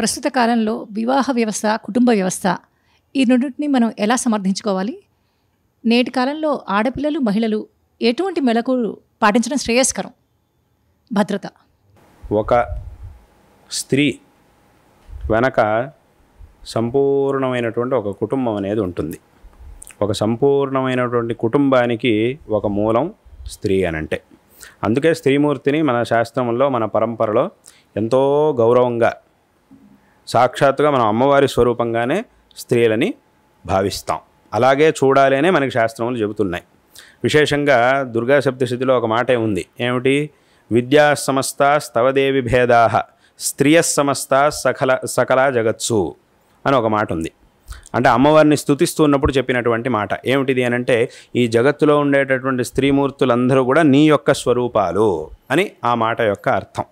ప్రస్తుత కాలంలో వివాహ వ్యవస్థ, కుటుంబ వ్యవస్థ ఈ రెండింటిని మనం ఎలా సమర్థించుకోవాలి? నేటి కాలంలో ఆడపిల్లలు, మహిళలు ఎటువంటి మెళకువలు పాటించడం శ్రేయస్కరం? భద్రత. ఒక స్త్రీ వెనక సంపూర్ణమైనటువంటి ఒక కుటుంబం అనేది ఉంటుంది. ఒక సంపూర్ణమైనటువంటి కుటుంబానికి ఒక మూలం స్త్రీ అనంటే. అందుకే స్త్రీమూర్తిని మన శాస్త్రంలో, మన పరంపరలో ఎంతో గౌరవంగా, సాక్షాత్తుగా మనం అమ్మవారి స్వరూపంగానే స్త్రీలని భావిస్తాం. అలాగే చూడాలి అనే మనకి శాస్త్రములు చెబుతున్నాయి. విశేషంగా దుర్గా సప్తశతిలో ఒక మాటే ఉంది. ఏమిటి? విద్యా సమస్త స్తవదేవి భేదా స్త్రియ సమస్త సకల జగత్సు అని ఒక మాట ఉంది. అంటే అమ్మవారిని స్తుతిస్తున్నప్పుడు చెప్పినటువంటి మాట ఏమిటిది అని అంటే, ఈ జగత్తులో ఉండేటటువంటి స్త్రీమూర్తులందరూ కూడా నీ యొక్క స్వరూపాలు అని ఆ మాట యొక్క అర్థం.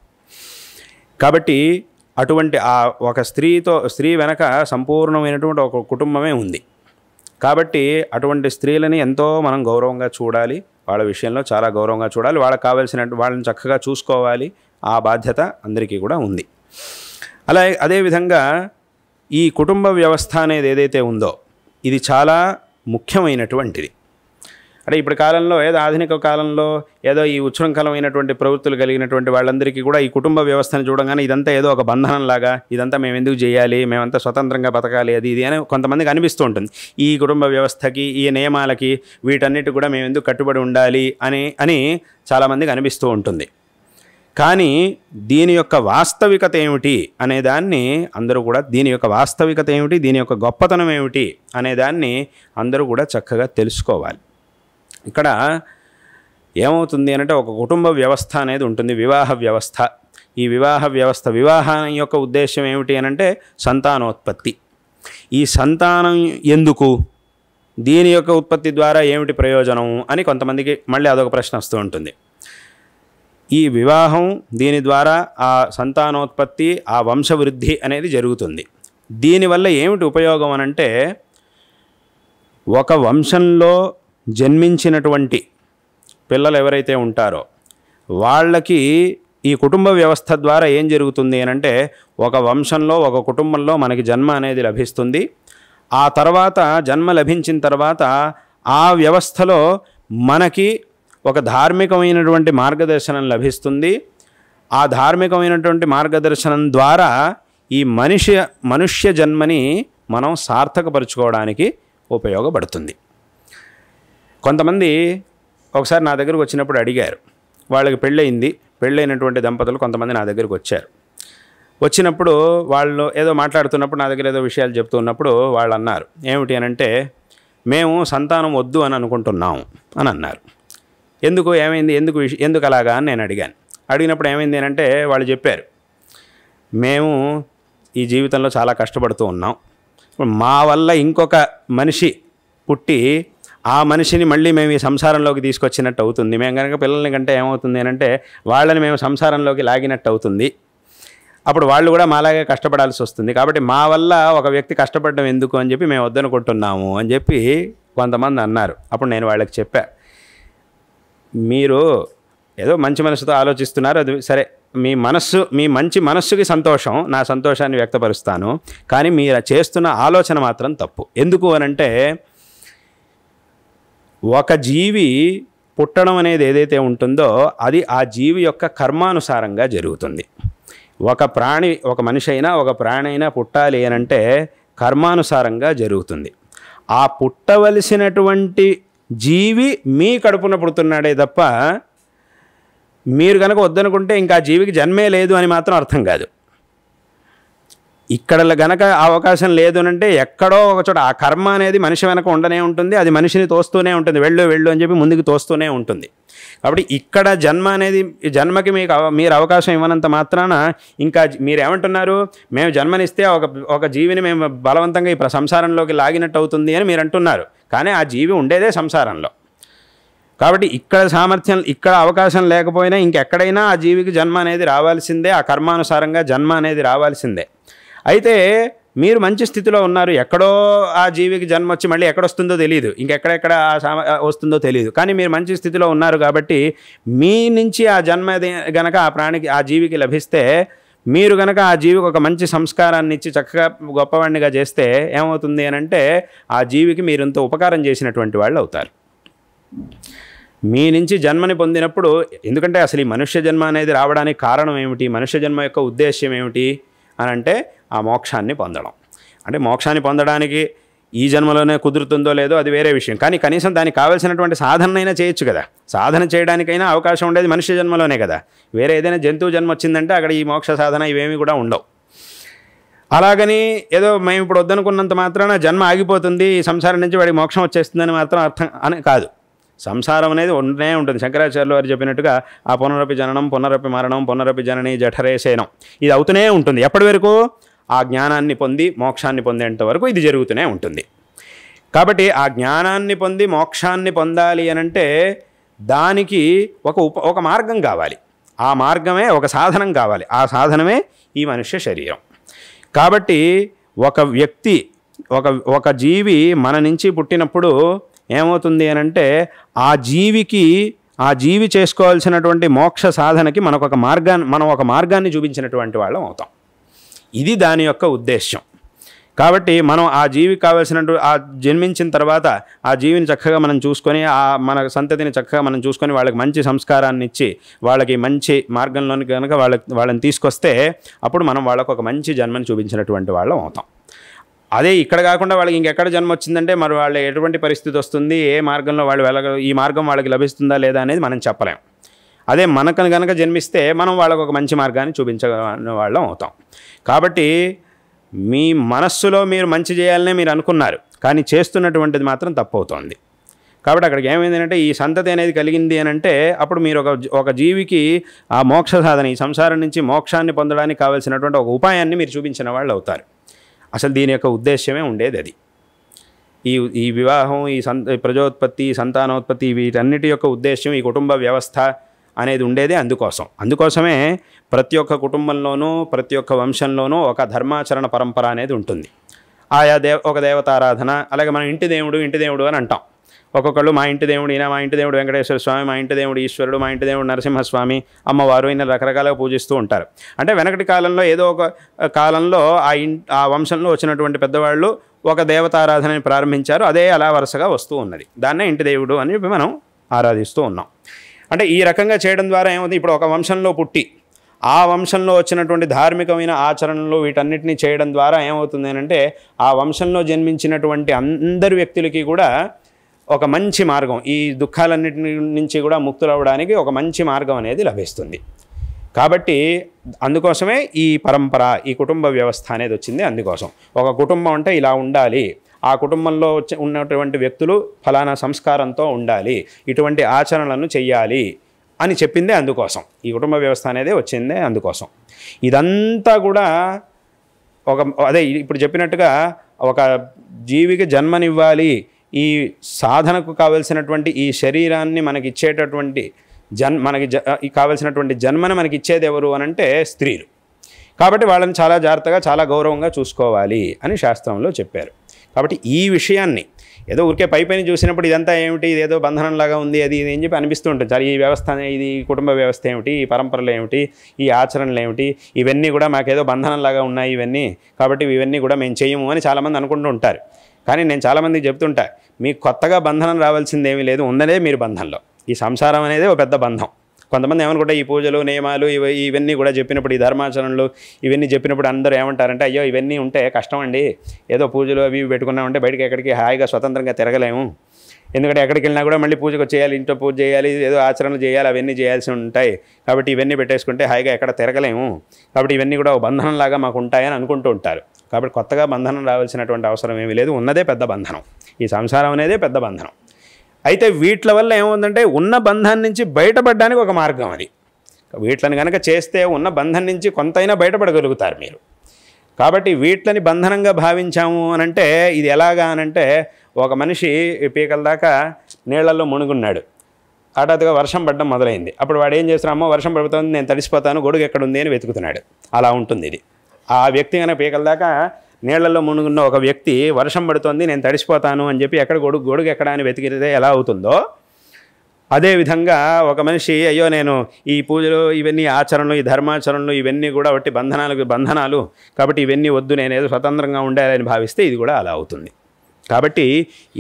కాబట్టి అటువంటి ఆ ఒక స్త్రీ వెనక సంపూర్ణమైనటువంటి ఒక కుటుంబమే ఉంది. కాబట్టి అటువంటి స్త్రీలని ఎంతో మనం గౌరవంగా చూడాలి. వాళ్ళ విషయంలో చాలా గౌరవంగా చూడాలి. వాళ్ళకి కావాల్సినట్టు వాళ్ళని చక్కగా చూసుకోవాలి. ఆ బాధ్యత అందరికీ కూడా ఉంది. అదేవిధంగా ఈ కుటుంబ వ్యవస్థ అనేది ఏదైతే ఉందో ఇది చాలా ముఖ్యమైనటువంటిది. అంటే ఇప్పుడు కాలంలో ఆధునిక కాలంలో ఈ ఉచ్ఛృంఖలమైనటువంటి ప్రవృత్తులు కలిగినటువంటి వాళ్ళందరికీ కూడా ఈ కుటుంబ వ్యవస్థను చూడగానే ఇదంతా ఏదో ఒక బంధనంలాగా, ఇదంతా మేము ఎందుకు చేయాలి, మేమంతా స్వతంత్రంగా బతకాలి ఇది అని కొంతమందికి అనిపిస్తూ ఉంటుంది. ఈ కుటుంబ వ్యవస్థకి, ఈ నియమాలకి, వీటన్నిటి కూడా మేము ఎందుకు కట్టుబడి ఉండాలి అని చాలామందికి అనిపిస్తూ ఉంటుంది. కానీ దీని యొక్క వాస్తవికత ఏమిటి అనేదాన్ని అందరూ కూడా, దీని యొక్క వాస్తవికత ఏమిటి, దీని యొక్క గొప్పతనం ఏమిటి అనేదాన్ని అందరూ కూడా చక్కగా తెలుసుకోవాలి. ఇక్కడ ఏమవుతుంది అంటే, ఒక కుటుంబ వ్యవస్థ అనేది ఉంటుంది, వివాహ వ్యవస్థ. ఈ వివాహం యొక్క ఉద్దేశం ఏమిటి అని అంటే సంతానోత్పత్తి. ఈ సంతానం ఎందుకు, దీని యొక్క ఉత్పత్తి ద్వారా ఏమిటి ప్రయోజనం అని కొంతమందికి మళ్ళీ అదొక ప్రశ్న వస్తూ ఉంటుంది. ఈ వివాహం, దీని ద్వారా ఆ సంతానోత్పత్తి, ఆ వంశవృద్ధి అనేది జరుగుతుంది. దీనివల్ల ఏమిటి ఉపయోగం అనంటే, ఒక వంశంలో జన్మించినటువంటి పిల్లలు ఎవరైతే ఉంటారో వాళ్ళకి ఈ కుటుంబ వ్యవస్థ ద్వారా ఏం జరుగుతుంది అనంటే, ఒక వంశంలో, ఒక కుటుంబంలో మనకి జన్మ అనేది లభిస్తుంది. ఆ తర్వాత జన్మ లభించిన తర్వాత ఆ వ్యవస్థలో మనకి ఒక ధార్మికమైనటువంటి మార్గదర్శనం లభిస్తుంది. ఆ ధార్మికమైనటువంటి మార్గదర్శనం ద్వారా ఈ మనుష్య జన్మని మనం సార్థకపరుచుకోవడానికి ఉపయోగపడుతుంది. కొంతమంది ఒకసారి నా దగ్గరకు వచ్చినప్పుడు అడిగారు. వాళ్ళకి పెళ్ళైనటువంటి దంపతులు కొంతమంది నా దగ్గరకు వచ్చారు. వచ్చినప్పుడు వాళ్ళు ఏదో మాట్లాడుతున్నప్పుడు, నా దగ్గర ఏదో విషయాలు చెప్తున్నప్పుడు వాళ్ళు అన్నారు, ఏమిటి అనంటే, మేము సంతానం వద్దు అని అనుకుంటున్నాము అని అన్నారు. ఏమైంది, ఎందుకు అలాగా అని నేను అడిగాను. అడిగినప్పుడు ఏమైంది అంటే వాళ్ళు చెప్పారు, మేము ఈ జీవితంలో చాలా కష్టపడుతూ ఉన్నాం. మా వల్ల ఇంకొక మనిషి పుట్టి ఆ మనిషిని మళ్ళీ మేము ఈ సంసారంలోకి తీసుకొచ్చినట్టు అవుతుంది. మేము కనుక పిల్లల్ని కంటే ఏమవుతుంది అంటే వాళ్ళని మేము సంసారంలోకి లాగినట్టు అవుతుంది. అప్పుడు వాళ్ళు కూడా మాలాగే కష్టపడాల్సి వస్తుంది. కాబట్టి మా వల్ల ఒక వ్యక్తి కష్టపడడం ఎందుకు అని చెప్పి మేము వద్దనుకుంటున్నాము అని చెప్పి కొంతమంది అన్నారు. అప్పుడు నేను వాళ్ళకి చెప్పా, మీరు ఏదో మంచి మనసుతో ఆలోచిస్తున్నారు, అది సరే, మీ మంచి మనస్సుకి సంతోషం, నా సంతోషాన్ని వ్యక్తపరుస్తాను. కానీ మీరు చేస్తున్న ఆలోచన మాత్రం తప్పు. ఎందుకు అనంటే, ఒక జీవి పుట్టడం అనేది ఏదైతే ఉంటుందో అది ఆ జీవి యొక్క కర్మానుసారంగా జరుగుతుంది. ఒక మనిషి అయినా ఒక ప్రాణి అయినా పుట్టాలి అనంటే కర్మానుసారంగా జరుగుతుంది. ఆ పుట్టవలసినటువంటి జీవి మీ కడుపున పుడుతున్నాడే తప్ప మీరు కనుక వద్దనుకుంటే ఇంకా ఆ జీవికి జన్మే లేదు అని మాత్రం అర్థం కాదు. ఇక్కడ గనక అవకాశం లేదు అంటే ఎక్కడో ఒక చోట ఆ కర్మ అనేది మనిషి వెనక ఉండనే ఉంటుంది. అది మనిషిని తోస్తూనే ఉంటుంది, వెళ్ళు అని చెప్పి ముందుకు తోస్తూనే ఉంటుంది. కాబట్టి ఇక్కడ జన్మకి మీరు అవకాశం ఇవ్వనంత మాత్రాన ఇంకా మీరేమంటున్నారు, మేము జన్మనిస్తే ఒక జీవిని మేము బలవంతంగా ఈ సంసారంలోకి లాగినట్టు అవుతుంది అని మీరు అంటున్నారు. కానీ ఆ జీవి ఉండేదే సంసారంలో. కాబట్టి ఇక్కడ అవకాశం లేకపోయినా ఇంకెక్కడైనా ఆ జీవికి జన్మ అనేది రావాల్సిందే, ఆ కర్మానుసారంగా జన్మ అనేది రావాల్సిందే. అయితే మీరు మంచి స్థితిలో ఉన్నారు, ఎక్కడో ఆ జీవికి జన్మ వచ్చి మళ్ళీ ఎక్కడొస్తుందో తెలియదు, ఇంకెక్కడెక్కడ వస్తుందో తెలియదు. కానీ మీరు మంచి స్థితిలో ఉన్నారు కాబట్టి మీ నుంచి ఆ జన్మ గనక ఆ జీవికి లభిస్తే మీరు కనుక ఆ జీవికి ఒక మంచి సంస్కారాన్ని ఇచ్చి చక్కగా గొప్పవాడినిగా చేస్తే ఏమవుతుంది అని అంటే ఆ జీవికి మీరు ఇంత ఉపకారం చేసినటువంటి వాళ్ళు అవుతారు. మీ నుంచి జన్మని పొందినప్పుడు, ఎందుకంటే అసలు ఈ మనుష్య జన్మ అనేది రావడానికి కారణం ఏమిటి, మనుష్య జన్మ యొక్క ఉద్దేశ్యం ఏమిటి అని అంటే ఆ మోక్షాన్ని పొందడం. అంటే మోక్షాన్ని పొందడానికి ఈ జన్మలోనే కుదురుతుందో లేదో అది వేరే విషయం, కానీ కనీసం దానికి కావాల్సినటువంటి సాధనైనా చేయొచ్చు కదా. సాధన చేయడానికైనా అవకాశం ఉండేది మనుష్య జన్మలోనే కదా. వేరే ఏదైనా జంతువు జన్మ వచ్చిందంటే అక్కడ ఈ మోక్ష సాధన ఇవేమీ కూడా ఉండవు. అలాగని ఏదో మేము ఇప్పుడు వద్దనుకున్నంత మాత్రాన జన్మ ఆగిపోతుంది, ఈ సంసారం నుంచి వాడికి మోక్షం వచ్చేస్తుందని మాత్రం అర్థం అని కాదు. సంసారం అనేది ఉండనే ఉంటుంది. శంకరాచార్యులు వారు చెప్పినట్టుగా ఆ పునరపి జననం, పునరపి మరణం, పునరపి జనని జఠరే శయనం, ఇది అవుతూనే ఉంటుంది. ఎప్పటి వరకు? ఆ జ్ఞానాన్ని పొంది మోక్షాన్ని పొందేంత వరకు ఇది జరుగుతూనే ఉంటుంది. కాబట్టి ఆ జ్ఞానాన్ని పొంది మోక్షాన్ని పొందాలి అనంటే దానికి ఒక మార్గం కావాలి. ఆ మార్గమే ఒక సాధనం కావాలి. ఆ సాధనమే ఈ మనుష్య శరీరం. కాబట్టి ఒక వ్యక్తి ఒక జీవి మన నుంచి పుట్టినప్పుడు ఏమవుతుంది అనంటే ఆ జీవి చేసుకోవాల్సినటువంటి మోక్ష సాధనకి మనం ఒక మార్గాన్ని చూపించినటువంటి వాళ్ళం అవుతాం. ఇది దాని యొక్క ఉద్దేశ్యం. కాబట్టి మనం ఆ జీవికి కావాల్సినటువంటి ఆ జన్మించిన తర్వాత ఆ జీవిని చక్కగా మనం చూసుకొని మన సంతతిని చక్కగా మనం చూసుకొని వాళ్ళకి మంచి సంస్కారాన్ని ఇచ్చి వాళ్ళకి మంచి మార్గంలోని కనుక వాళ్ళని తీసుకొస్తే అప్పుడు మనం వాళ్ళకు ఒక మంచి జన్మని చూపించినటువంటి వాళ్ళం అవుతాం. అదే ఇక్కడ కాకుండా వాళ్ళకి ఇంకెక్కడ జన్మ వచ్చిందంటే మరి వాళ్ళు ఎటువంటి పరిస్థితి వస్తుంది, ఏ మార్గంలో వాళ్ళు ఈ మార్గం వాళ్ళకి లభిస్తుందా లేదా అనేది మనం చెప్పలేం. అదే మనకు కనుక జన్మిస్తే మనం వాళ్ళకు ఒక మంచి మార్గాన్ని చూపించగల వాళ్ళం అవుతాం. కాబట్టి మీ మనస్సులో మీరు మంచి చేయాలనే మీరు అనుకున్నారు, కానీ చేస్తున్నటువంటిది మాత్రం తప్పవుతోంది. కాబట్టి అక్కడికి ఏమైందంటే ఈ సంతతి అనేది కలిగింది అని అంటే అప్పుడు మీరు ఒక జీవికి ఆ మోక్ష సాధన, ఈ సంసారం నుంచి మోక్షాన్ని పొందడానికి కావాల్సినటువంటి ఒక ఉపాయాన్ని మీరు చూపించిన వాళ్ళు అవుతారు. అసలు దీని యొక్క ఉద్దేశ్యమే ఉండేది అది. ఈ వివాహం, ఈ ప్రజోత్పత్తి, సంతానోత్పత్తి, వీటన్నిటి యొక్క ఉద్దేశ్యం ఈ కుటుంబ వ్యవస్థ అనేది ఉండేదే అందుకోసమే ప్రతి ఒక్క కుటుంబంలోనూ ప్రతి ఒక్క వంశంలోనూ ఒక ధర్మాచరణ పరంపర అనేది ఉంటుంది. ఆయా ఒక దేవతారాధన, అలాగే మన ఇంటి దేవుడు అని అంటాం. ఒక్కొక్కళ్ళు మా ఇంటి దేవుడు ఈయన, మా ఇంటి దేవుడు వెంకటేశ్వర స్వామి, మా ఇంటి దేవుడు ఈశ్వరుడు, మా ఇంటి దేవుడు నరసింహస్వామి, అమ్మవారు, ఈయన రకరకాలుగా పూజిస్తూ ఉంటారు. అంటే వెనకటి కాలంలో ఏదో ఒక కాలంలో ఆ వంశంలో వచ్చినటువంటి పెద్దవాళ్ళు ఒక దేవతారాధనని ప్రారంభించారు. అదే అలా వరుసగా వస్తూ ఉన్నది. దాన్నే ఇంటి దేవుడు అని చెప్పి మనం ఆరాధిస్తూ ఉన్నాం. అంటే ఈ రకంగా చేయడం ద్వారా ఏమవుతుంది, ఇప్పుడు ఒక వంశంలో పుట్టి ఆ వంశంలో వచ్చినటువంటి ధార్మికమైన ఆచరణలు వీటన్నిటిని చేయడం ద్వారా ఏమవుతుంది అంటే ఆ వంశంలో జన్మించినటువంటి అందరి వ్యక్తులకి కూడా ఒక మంచి మార్గం, ఈ దుఃఖాలన్నిటి నుంచి కూడా ముక్తులవ్వడానికి ఒక మంచి మార్గం అనేది లభిస్తుంది. కాబట్టి అందుకోసమే ఈ పరంపర, ఈ కుటుంబ వ్యవస్థ అనేది వచ్చింది. అందుకోసం ఒక కుటుంబం అంటే ఇలా ఉండాలి, ఆ కుటుంబంలో ఉన్నటువంటి వ్యక్తులు ఫలానా సంస్కారంతో ఉండాలి, ఇటువంటి ఆచరణలను చెయ్యాలి అని చెప్పిందే అందుకోసం. ఈ కుటుంబ వ్యవస్థ అనేది వచ్చిందే అందుకోసం. ఇదంతా కూడా అదే ఇప్పుడు చెప్పినట్టుగా ఒక జీవికి జన్మనివ్వాలి, ఈ సాధనకు కావలసినటువంటి ఈ శరీరాన్ని మనకి ఇచ్చేటటువంటి కావలసినటువంటి జన్మను మనకి ఇచ్చేది ఎవరు అనంటే స్త్రీలు. కాబట్టి వాళ్ళని చాలా జాగ్రత్తగా, చాలా గౌరవంగా చూసుకోవాలి అని శాస్త్రంలో చెప్పారు. కాబట్టి ఈ విషయాన్ని ఏదో ఊరికే పైపైన చూసినప్పుడు ఇదంతా ఏమిటి, ఇదేదో బంధనంలాగా ఉంది, అది ఇది అని చెప్పి అనిపిస్తూ ఉంటుంది. చాలా ఈ వ్యవస్థ, ఇది కుటుంబ వ్యవస్థ ఏమిటి, ఈ పరంపరలు ఏమిటి, ఈ ఆచరణలు ఏమిటి, ఇవన్నీ కూడా మాకేదో బంధనంలాగా ఉన్నాయి ఇవన్నీ, కాబట్టి ఇవన్నీ కూడా మేము చేయము అని చాలామంది అనుకుంటూ ఉంటారు. కానీ నేను చాలామందికి చెప్తుంటా, మీకు కొత్తగా బంధనం రావాల్సిందేమీ లేదు, ఉన్నదే మీరు బంధంలో. ఈ సంసారం అనేది ఒక పెద్ద బంధం. కొంతమంది ఏమనుకుంటే ఈ పూజలు, నియమాలు ఇవన్నీ కూడా చెప్పినప్పుడు, ఈ ధర్మాచరణలు ఇవన్నీ చెప్పినప్పుడు అందరూ ఏమంటారంటే, అయ్యో ఇవన్నీ ఉంటే కష్టం అండి, ఏదో పూజలు అవి పెట్టుకున్నామంటే బయటకి ఎక్కడికి హాయిగా స్వతంత్రంగా తిరగలేము, ఎందుకంటే ఎక్కడికి వెళ్ళినా కూడా మళ్ళీ పూజకు చేయాలి, ఇంట్లో పూజ చేయాలి, ఏదో ఆచరణలు చేయాలి, అవన్నీ చేయాల్సి ఉంటాయి, కాబట్టి ఇవన్నీ పెట్టేసుకుంటే హాయిగా ఎక్కడ తిరగలేము, కాబట్టి ఇవన్నీ కూడా ఒక బంధనంలాగా మాకు ఉంటాయని అనుకుంటూ ఉంటారు. కాబట్టి కొత్తగా బంధనం రావాల్సినటువంటి అవసరం ఏమీ లేదు, ఉన్నదే పెద్ద బంధనం. ఈ సంసారం అనేదే పెద్ద బంధనం. అయితే వీటి వల్ల ఏముందంటే ఉన్న బంధాన్ని నుంచి బయటపడడానికి ఒక మార్గం అది. వీటిని కనుక చేస్తే ఉన్న బంధం నుంచి కొంతైనా బయటపడగలుగుతారు మీరు. కాబట్టి వీటిని బంధనంగా భావించాము అనంటే ఇది ఎలాగా అనంటే, ఒక మనిషి పీకల దాకా నీళ్లలో మునుగున్నాడు, హఠాత్తుగా వర్షం పడడం మొదలైంది. అప్పుడు వాడు ఏం చేస్తున్నాడు, అమ్మో వర్షం పడుతుంది, నేను తడిసిపోతాను, గొడుగు ఎక్కడుంది అని వెతుకుతున్నాడు. అలా ఉంటుంది ఇది. ఆ వ్యక్తి కనుక పీకల దాకా నీళ్లలో మునుగున్న ఒక వ్యక్తి వర్షం పడుతుంది, నేను తడిసిపోతాను అని చెప్పి గొడుగు ఎక్కడ అని వెతికితే ఎలా అవుతుందో, అదేవిధంగా ఒక మనిషి అయ్యో నేను ఈ పూజలు ఇవన్నీ ఆచరణలు ఈ ధర్మాచరణలు ఇవన్నీ కూడా ఒకటి బంధనాలు కాబట్టి ఇవన్నీ వద్దు, నేను ఏదో స్వతంత్రంగా ఉండాలని భావిస్తే ఇది కూడా అలా అవుతుంది. కాబట్టి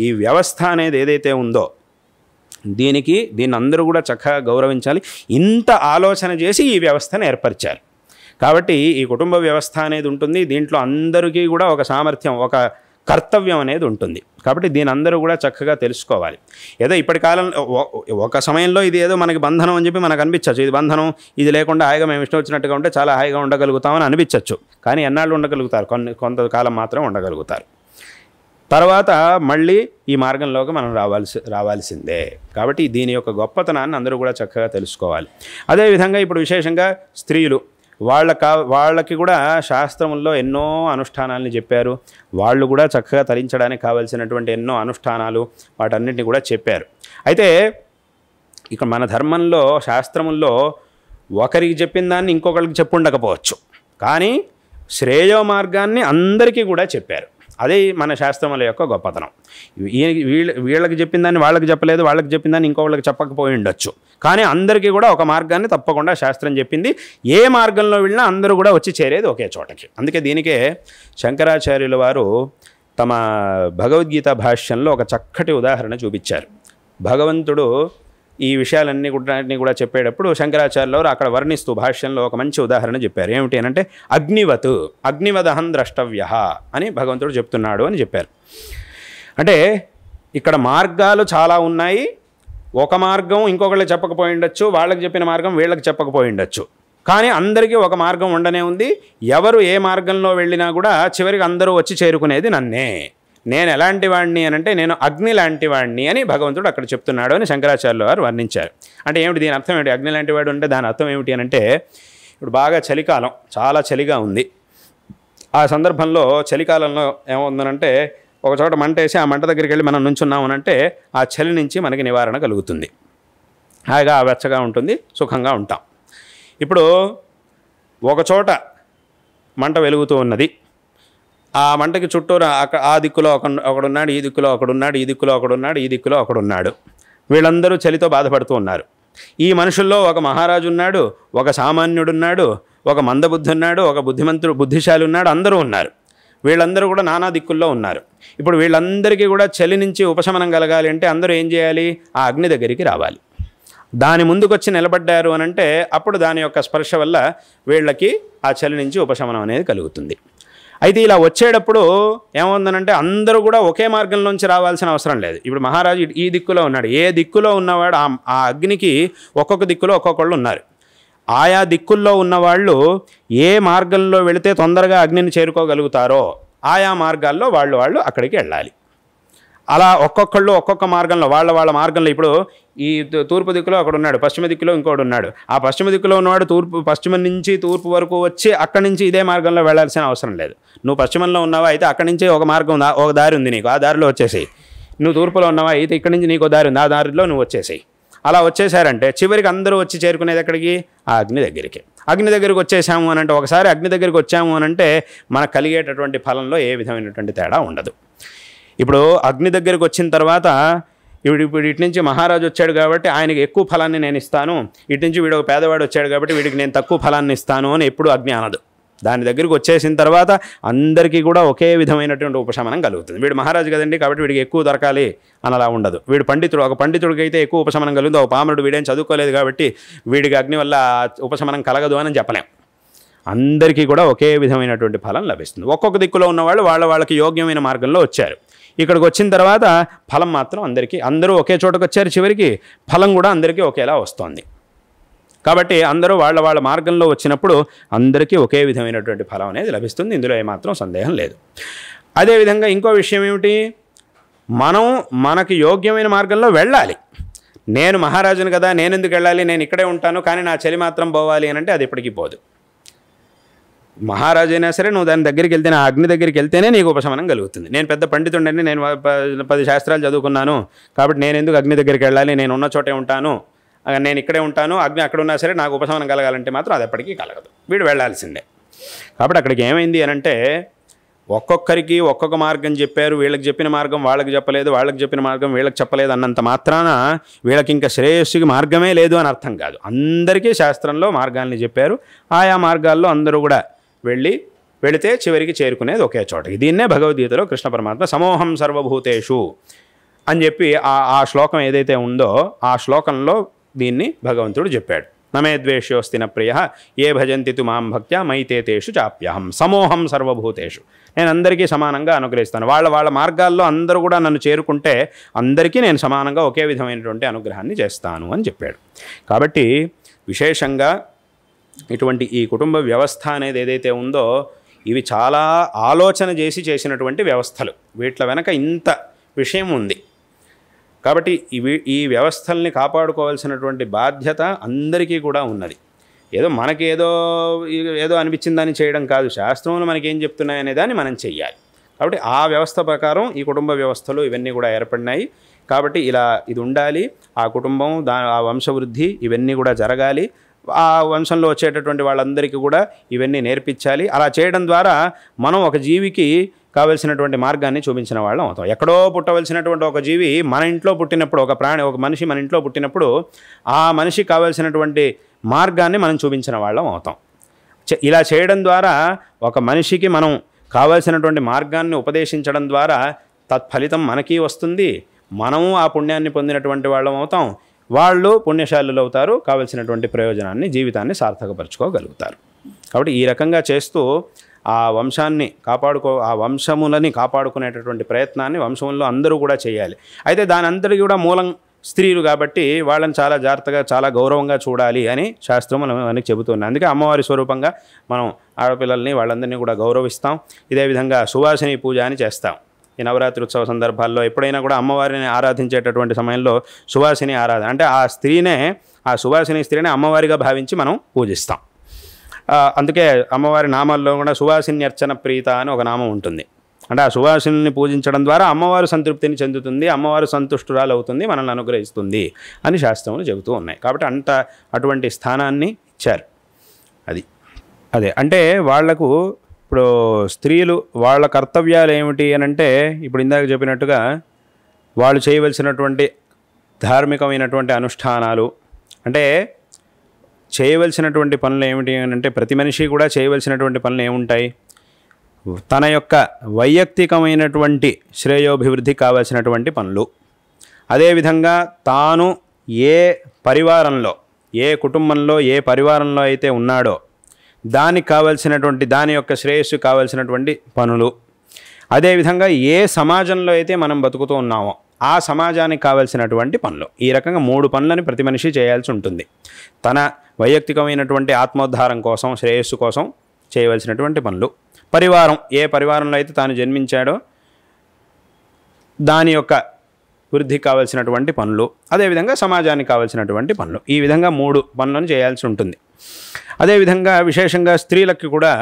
ఈ వ్యవస్థ అనేది ఏదైతే ఉందో దీన్ని అందరూ కూడా చక్కగా గౌరవించాలి. ఇంత ఆలోచన చేసి ఈ వ్యవస్థను ఏర్పరిచారు. కాబట్టి ఈ కుటుంబ వ్యవస్థ అనేది ఉంటుంది. దీంట్లో అందరికీ కూడా ఒక సామర్థ్యం, ఒక కర్తవ్యం అనేది ఉంటుంది. కాబట్టి దీని అందరూ కూడా చక్కగా తెలుసుకోవాలి. ఏదో ఇప్పటి కాలంలో ఒక సమయంలో ఇది ఏదో మనకి బంధనం అని చెప్పి మనకు అనిపించవచ్చు. ఇది బంధనం, ఇది లేకుండా హాయిగా మేము ఇష్టం వచ్చినట్టుగా ఉంటే చాలా హాయిగా ఉండగలుగుతామని అనిపించవచ్చు. కానీ ఎన్నాళ్ళు ఉండగలుగుతారు? కొంతకాలం మాత్రం ఉండగలుగుతారు. తర్వాత మళ్ళీ ఈ మార్గంలోకి మనం రావాల్సిందే. కాబట్టి దీని యొక్క గొప్పతనాన్ని అందరూ కూడా చక్కగా తెలుసుకోవాలి. అదేవిధంగా ఇప్పుడు విశేషంగా స్త్రీలు వాళ్ళకి కూడా శాస్త్రముల్లో ఎన్నో అనుష్ఠానాలని చెప్పారు. వాళ్ళు కూడా చక్కగా తరించడానికి కావాల్సినటువంటి ఎన్నో అనుష్ఠానాలు వాటన్నిటిని కూడా చెప్పారు. అయితే ఇక మన ధర్మంలో శాస్త్రముల్లో ఒకరికి చెప్పిన దాన్ని ఇంకొకరికి చెప్పుండకపోవచ్చు, కానీ శ్రేయో మార్గాన్ని అందరికీ కూడా చెప్పారు. అదే మన శాస్త్రముల యొక్క గొప్పతనం. వీళ్ళకి చెప్పిన దాన్ని వాళ్ళకి చెప్పలేదు, వాళ్ళకి చెప్పిన దాన్ని ఇంకొకళ్ళకి చెప్పకపోయి ఉండొచ్చు, కానీ అందరికీ కూడా ఒక మార్గాన్ని తప్పకుండా శాస్త్రం చెప్పింది. ఏ మార్గంలో వెళ్ళినా అందరూ కూడా వచ్చి చేరేది ఒకే చోటకి. అందుకే దీనికే శంకరాచార్యుల వారు తమ భగవద్గీత భాష్యంలో ఒక చక్కటి ఉదాహరణ చూపించారు. భగవంతుడు ఈ విషయాలన్నీ కూడా చెప్పేటప్పుడు శంకరాచార్యుల వారు అక్కడ వర్ణిస్తూ భాష్యంలో ఒక మంచి ఉదాహరణ చెప్పారు. ఏమిటి అనంటే అగ్నివదహం ద్రష్టవ్య అని భగవంతుడు చెప్తున్నాడు అని చెప్పారు. అంటే ఇక్కడ మార్గాలు చాలా ఉన్నాయి. ఒక మార్గం ఇంకొకళ్ళకి చెప్పకపోయి ఉండొచ్చు, వాళ్ళకి చెప్పిన మార్గం వీళ్ళకి చెప్పకపోయి ఉండొచ్చు, కానీ అందరికీ ఒక మార్గం ఉండనే ఉంది. ఎవరు ఏ మార్గంలో వెళ్ళినా కూడా చివరికి అందరూ వచ్చి చేరుకునేది నన్నే. నేను ఎలాంటి వాడిని అనంటే నేను అగ్ని లాంటి వాడిని అని భగవంతుడు అక్కడ చెప్తున్నాడు అని శంకరాచార్యుల వారు వర్ణించారు. అంటే ఏమిటి దీని అర్థం? ఏమిటి అగ్ని లాంటి వాడు అంటే దాని అర్థం ఏమిటి అనంటే, ఇప్పుడు బాగా చలికాలం, చాలా చలిగా ఉంది. ఆ సందర్భంలో చలికాలంలో ఏమవుతుందనంటే ఒక చోట మంట వేసి ఆ మంట దగ్గరికి వెళ్ళి మనం నుంచున్నామనంటే ఆ చలి నుంచి మనకి నివారణ కలుగుతుంది. హాయిగా వెచ్చగా ఉంటుంది, సుఖంగా ఉంటాం. ఇప్పుడు ఒక చోట మంట వెలుగుతూ ఉన్నది. ఆ మంటకి చుట్టూరా ఆ దిక్కులో ఒకడున్నాడు, ఈ దిక్కులో ఒకడున్నాడు, ఈ దిక్కులో ఒకడున్నాడు, ఈ దిక్కులో ఒకడున్నాడు. వీళ్ళందరూ చలితో బాధపడుతూ ఉన్నారు. ఈ మనుషుల్లో ఒక మహారాజు ఉన్నాడు, ఒక సామాన్యుడున్నాడు, ఒక మందబుద్ధి ఉన్నాడు, ఒక బుద్ధిశాలి ఉన్నాడు, అందరూ ఉన్నారు. వీళ్ళందరూ కూడా నానా దిక్కుల్లో ఉన్నారు. ఇప్పుడు వీళ్ళందరికీ కూడా చలి నుంచి ఉపశమనం కలగాలి అంటే అందరూ ఏం చేయాలి? ఆ అగ్ని దగ్గరికి రావాలి. దాని ముందుకొచ్చి నిలబడ్డారు అనంటే అప్పుడు దాని యొక్క స్పర్శ వల్ల వీళ్ళకి ఆ చలి నుంచి ఉపశమనం అనేది కలుగుతుంది. అయితే ఇలా వచ్చేటప్పుడు ఏమవుతుందనంటే అందరూ కూడా ఒకే మార్గంలోంచి రావాల్సిన అవసరం లేదు. ఇప్పుడు మహారాజు ఈ దిక్కులో ఉన్నాడు, ఏ దిక్కులో ఉన్నవాడు ఆ అగ్నికి ఒక్కొక్క దిక్కులో ఒక్కొక్కళ్ళు ఉన్నారు. ఆయా దిక్కుల్లో ఉన్నవాళ్ళు ఏ మార్గంలో వెళితే తొందరగా అగ్నిని చేరుకోగలుగుతారో ఆయా మార్గాల్లో వాళ్ళు అక్కడికి వెళ్ళాలి. అలా ఒక్కొక్కళ్ళు ఒక్కొక్క మార్గంలో వాళ్ళ మార్గంలో, ఇప్పుడు ఈ తూర్పు దిక్కులో ఒకడు ఉన్నాడు, పశ్చిమ దిక్కులో ఇంకోటి ఉన్నాడు. ఆ పశ్చిమ దిక్కులో ఉన్నవాడు పశ్చిమం నుంచి తూర్పు వరకు వచ్చి అక్కడి నుంచి ఇదే మార్గంలో వెళ్ళాల్సిన అవసరం లేదు. నువ్వు పశ్చిమంలో ఉన్నావా అయితే అక్కడి నుంచి ఒక మార్గం ఒక దారి ఉంది నీకు, ఆ దారిలో వచ్చేసేయి. నువ్వు తూర్పులో ఉన్నావా అయితే ఇక్కడి నుంచి నీకు దారి ఉంది, ఆ దారిలో నువ్వు వచ్చేసేయి. అలా వచ్చేసారంటే చివరికి అందరూ వచ్చి చేరుకునేది ఎక్కడికి? ఆ అగ్ని దగ్గరికి. అగ్ని దగ్గరికి వచ్చేసాము అనంటే, ఒకసారి అగ్ని దగ్గరికి వచ్చాము అనంటే మనకు కలిగేటటువంటి ఫలంలో ఏ విధమైనటువంటి తేడా ఉండదు. ఇప్పుడు అగ్ని దగ్గరికి వచ్చిన తర్వాత ఇప్పుడు ఇటు నుంచి మహారాజు వచ్చాడు కాబట్టి ఆయనకి ఎక్కువ ఫలాన్ని నేను ఇస్తాను, ఇటు నుంచి వీడు ఒక పేదవాడు వచ్చాడు కాబట్టి వీడికి నేను తక్కువ ఫలాన్ని ఇస్తాను అని ఎప్పుడు అగ్ని అనదు. దాని దగ్గరికి వచ్చేసిన తర్వాత అందరికీ కూడా ఒకే విధమైనటువంటి ఉపశమనం కలుగుతుంది. వీడు మహారాజు కదండి కాబట్టి వీడికి ఎక్కువ దొరకాలి అని అలా ఉండదు. వీడు పండితుడు, ఒక పండితుడికి అయితే ఎక్కువ ఉపశమనం కలుగుతుంది. ఒక పామరుడు వీడేం చదువుకోలేదు కాబట్టి వీడికి అగ్ని వల్ల ఉపశమనం కలగదు అని చెప్పలేం. అందరికీ కూడా ఒకే విధమైనటువంటి ఫలం లభిస్తుంది. ఒక్కొక్క దిక్కులో ఉన్నవాళ్ళు వాళ్ళకి యోగ్యమైన మార్గంలో వచ్చారు. ఇక్కడికి వచ్చిన తర్వాత ఫలం మాత్రం అందరూ ఒకే చోటకు వచ్చారు. చివరికి ఫలం కూడా అందరికీ ఒకేలా వస్తుంది. కాబట్టి అందరూ వాళ్ళ మార్గంలో వచ్చినప్పుడు అందరికీ ఒకే విధమైనటువంటి ఫలం అనేది లభిస్తుంది. ఇందులో ఏమాత్రం సందేహం లేదు. అదేవిధంగా ఇంకో విషయం ఏమిటి? మనకి యోగ్యమైన మార్గంలో వెళ్ళాలి. నేను మహారాజును కదా, నేను ఎందుకు వెళ్ళాలి, నేను ఇక్కడే ఉంటాను కానీ నా చలి మాత్రం పోవాలి అని అంటే అది ఎప్పటికీ పోదు. మహారాజు అయినా సరే నువ్వు దాని దగ్గరికి వెళ్తే, ఆ అగ్ని దగ్గరికి వెళ్తేనే నీకు ఉపశమనం కలుగుతుంది. నేను పెద్ద పండితుండండి, నేను 10 శాస్త్రాలు చదువుకున్నాను కాబట్టి నేను ఎందుకు అగ్ని దగ్గరికి వెళ్ళాలి, నేను ఉన్న చోటే ఉంటాను, నేను ఇక్కడే ఉంటాను, అగ్ని అక్కడ ఉన్నా సరే నాకు ఉపశమనం కలగాలంటే మాత్రం అది ఎప్పటికీ కలగదు. వీడు వెళ్ళాల్సిందే. కాబట్టి అక్కడికి ఏమైంది అని అంటే ఒక్కొక్కరికి ఒక్కొక్క మార్గం చెప్పారు, వీళ్ళకి చెప్పిన మార్గం వాళ్ళకి చెప్పలేదు, వాళ్ళకి చెప్పిన మార్గం వీళ్ళకి చెప్పలేదు అన్నంత మాత్రాన వీళ్ళకి ఇంకా శ్రేయస్సుకి మార్గమే లేదు అని అర్థం కాదు. అందరికీ శాస్త్రంలో మార్గాల్ని చెప్పారు. ఆయా మార్గాల్లో అందరూ కూడా వెళితే చివరికి చేరుకునేది ఒకే చోటకి. దీన్నే భగవద్గీతలో కృష్ణ పరమాత్మ సమోహం సర్వభూతేషు అని చెప్పి ఆ శ్లోకం ఏదైతే ఉందో ఆ శ్లోకంలో దీన్ని భగవంతుడు చెప్పాడు. నమే ద్వేష్యోస్తి న ప్రియ ఏ భజంతి తు మాం భక్త్యా మైతేతేషు చాప్యహం సమోహం సర్వభూతేషు. నేను అందరికీ సమానంగా అనుగ్రహిస్తాను. వాళ్ళ మార్గాల్లో అందరూ కూడా నన్ను చేరుకుంటే అందరికీ నేను సమానంగా ఒకే విధమైనటువంటి అనుగ్రహాన్ని చేస్తాను అని చెప్పాడు. కాబట్టి విశేషంగా ఇటువంటి ఈ కుటుంబ వ్యవస్థ అనేది ఏదైతే ఉందో ఇవి చాలా ఆలోచన చేసినటువంటి వ్యవస్థలు. వీటి వెనక ఇంత విషయం ఉంది. కాబట్టి ఈ వ్యవస్థల్ని కాపాడుకోవాల్సినటువంటి బాధ్యత అందరికీ కూడా ఉన్నది. మనకి ఏదో అనిపించిందని చేయడం కాదు. శాస్త్రంలో మనకేం చెప్తున్నాయనే దాన్ని మనం చెయ్యాలి. కాబట్టి ఆ వ్యవస్థ ప్రకారం ఈ కుటుంబ వ్యవస్థలు ఇవన్నీ కూడా ఏర్పడినాయి. కాబట్టి ఇది ఉండాలి. ఆ కుటుంబం ఆ వంశవృద్ధి ఇవన్నీ కూడా జరగాలి. ఆ వంశంలో వచ్చేటటువంటి వాళ్ళందరికీ కూడా ఇవన్నీ నేర్పించాలి. అలా చేయడం ద్వారా మనం ఒక జీవికి కావలసినటువంటి మార్గాన్ని చూపించిన వాళ్ళం అవుతాం. ఎక్కడో పుట్టవలసినటువంటి ఒక జీవి మన ఇంట్లో పుట్టినప్పుడు, ఒక మనిషి మన ఇంట్లో పుట్టినప్పుడు ఆ మనిషికి కావలసినటువంటి మార్గాన్ని మనం చూపించిన వాళ్ళం అవుతాం. ఇలా చేయడం ద్వారా ఒక మనిషికి మనం కావలసినటువంటి మార్గాన్ని ఉపదేశించడం ద్వారా తత్ఫలితం మనకి వస్తుంది. మనము ఆ పుణ్యాన్ని పొందినటువంటి వాళ్ళం అవుతాం. వాళ్ళు పుణ్యశాలులు అవుతారు. కావలసినటువంటి ప్రయోజనాన్ని జీవితాన్ని సార్థకపరచుకోగలుగుతారు. కాబట్టి ఈ రకంగా చేస్తూ ఆ వంశాన్ని ఆ వంశములని కాపాడుకునేటటువంటి ప్రయత్నాన్ని వంశంలో అందరూ కూడా చేయాలి. అయితే దాని అందరికీ కూడా మూలం స్త్రీలు కాబట్టి వాళ్ళని చాలా జాగ్రత్తగా చాలా గౌరవంగా చూడాలి అని శాస్త్రం మనకి చెబుతుంది. అందుకే అమ్మవారి స్వరూపంగా మనం ఆడపిల్లల్ని వాళ్ళందరినీ కూడా గౌరవిస్తాం. ఇదే విధంగా సువాసిని పూజ అని చేస్తాం. ఈ నవరాత్రి ఉత్సవ సందర్భాల్లో ఎప్పుడైనా కూడా అమ్మవారిని ఆరాధించేటటువంటి సమయంలో సువాసిని ఆరాధన అంటే ఆ సువాసిని స్త్రీని అమ్మవారిగా భావించి మనం పూజిస్తాం. అందుకే అమ్మవారి నామాల్లో కూడా సువాసిన్యర్చన ప్రీత అని ఒక నామం ఉంటుంది. అంటే ఆ సువాసిని పూజించడం ద్వారా అమ్మవారు సంతృప్తిని చెందుతుంది, అమ్మవారు సంతుష్టురాలు అవుతుంది, మనల్ని అనుగ్రహిస్తుంది అని శాస్త్రములు చెబుతూ ఉన్నాయి. కాబట్టి అటువంటి స్థానాన్ని ఇచ్చారు. అదే అంటే వాళ్లకు ఇప్పుడు స్త్రీలు వాళ్ళ కర్తవ్యాలు ఏమిటి అని అంటే ఇప్పుడు ఇందాక చెప్పినట్టుగా వాళ్ళు చేయవలసినటువంటి ధార్మికమైనటువంటి అనుష్ఠానాలు అంటే చేయవలసినటువంటి పనులు ఏమిటి అని అంటే ప్రతి మనిషి కూడా చేయవలసినటువంటి పనులు ఏముంటాయి? తన యొక్క వైయక్తికమైనటువంటి శ్రేయోభివృద్ధి కావాల్సినటువంటి పనులు. అదేవిధంగా తాను ఏ పరివారంలో ఏ కుటుంబంలో ఏ పరివారంలో అయితే ఉన్నాడో దానికి కావలసినటువంటి దాని యొక్క శ్రేయస్సు కావలసినటువంటి పనులు. అదేవిధంగా ఏ సమాజంలో అయితే మనం బతుకుతూ ఉన్నామో ఆ సమాజానికి కావలసినటువంటి పనులు. ఈ రకంగా 3 పనులని ప్రతి మనిషి చేయాల్సి ఉంటుంది. తన వైయక్తికమైనటువంటి ఆత్మోద్ధారం కోసం శ్రేయస్సు కోసం చేయవలసినటువంటి పనులు. ఏ పరివారంలో అయితే తాను జన్మించాడో దాని యొక్క వృద్ధికి కావలసినటువంటి పనులు. అదేవిధంగా సమాజానికి కావలసినటువంటి పనులు. ఈ విధంగా 3 పనులను చేయాల్సి ఉంటుంది. అదేవిధంగా విశేషంగా స్త్రీలకి కూడా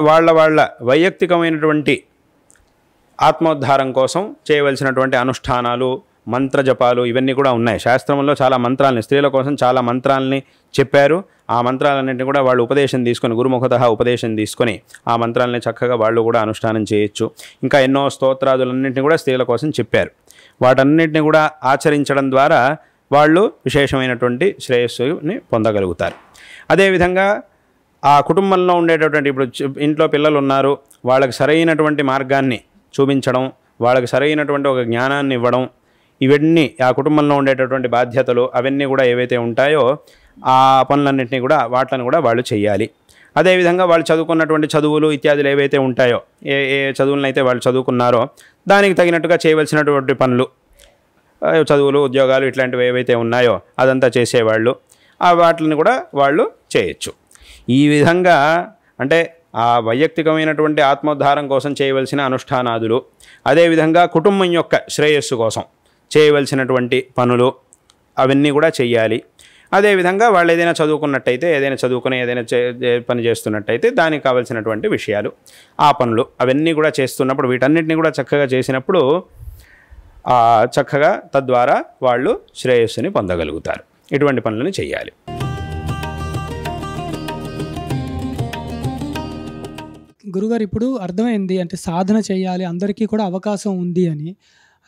వాళ్ళ వైయక్తికమైనటువంటి ఆత్మోద్ధారం కోసం చేయవలసినటువంటి అనుష్ఠానాలు మంత్రజపాలు ఇవన్నీ కూడా ఉన్నాయి. శాస్త్రంలో చాలా మంత్రాలని స్త్రీల కోసం చాలా మంత్రాలని చెప్పారు. ఆ మంత్రాలన్నింటినీ కూడా వాళ్ళు ఉపదేశం తీసుకొని గురుముఖతః ఉపదేశం తీసుకొని ఆ మంత్రాలని చక్కగా వాళ్ళు కూడా అనుష్ఠానం చేయొచ్చు. ఇంకా ఎన్నో స్తోత్రాదులన్నింటినీ కూడా స్త్రీల కోసం చెప్పారు. వాటన్నింటినీ కూడా ఆచరించడం ద్వారా వాళ్ళు విశేషమైనటువంటి శ్రేయస్సుని పొందగలుగుతారు. అదేవిధంగా ఆ కుటుంబంలో ఉండేటటువంటి ఇప్పుడు ఇంట్లో పిల్లలు ఉన్నారు, వాళ్ళకి సరైనటువంటి మార్గాన్ని చూపించడం, వాళ్ళకి సరైనటువంటి ఒక జ్ఞానాన్ని ఇవ్వడం, ఇవన్నీ ఆ కుటుంబంలో ఉండేటటువంటి బాధ్యతలు అవన్నీ కూడా ఏవైతే ఉంటాయో ఆ పనులన్నింటినీ కూడా వాటిని కూడా వాళ్ళు చేయాలి. అదేవిధంగా వాళ్ళు చదువుకున్నటువంటి చదువులు ఇత్యాదులు ఏవైతే ఉంటాయో ఏ చదువులను అయితే వాళ్ళు చదువుకున్నారో దానికి తగినట్టుగా చేయవలసినటువంటి పనులు చదువులు ఉద్యోగాలు ఇట్లాంటివి ఏవైతే ఉన్నాయో అదంతా చేసేవాళ్ళు వాటిని కూడా వాళ్ళు చేయొచ్చు. ఈ విధంగా అంటే ఆ వైయక్తికమైనటువంటి ఆత్మోద్ధారం కోసం చేయవలసిన అనుష్ఠానాదులు, అదేవిధంగా కుటుంబం యొక్క శ్రేయస్సు కోసం చేయవలసినటువంటి పనులు అవన్నీ కూడా చెయ్యాలి. అదేవిధంగా వాళ్ళు ఏదైనా చదువుకున్నట్టయితే ఏదైనా పని చేస్తున్నట్టయితే దానికి కావాల్సినటువంటి విషయాలు ఆ పనులు అవన్నీ కూడా చేస్తున్నప్పుడు వీటన్నిటిని కూడా చక్కగా చేసినప్పుడు చక్కగా తద్వారా వాళ్ళు శ్రేయస్సుని పొందగలుగుతారు. ఇటువంటి పనులను చేయాలి. గురుగారు ఇప్పుడు అర్థమైంది. అంటే సాధన చేయాలి, అందరికీ కూడా అవకాశం ఉంది అని.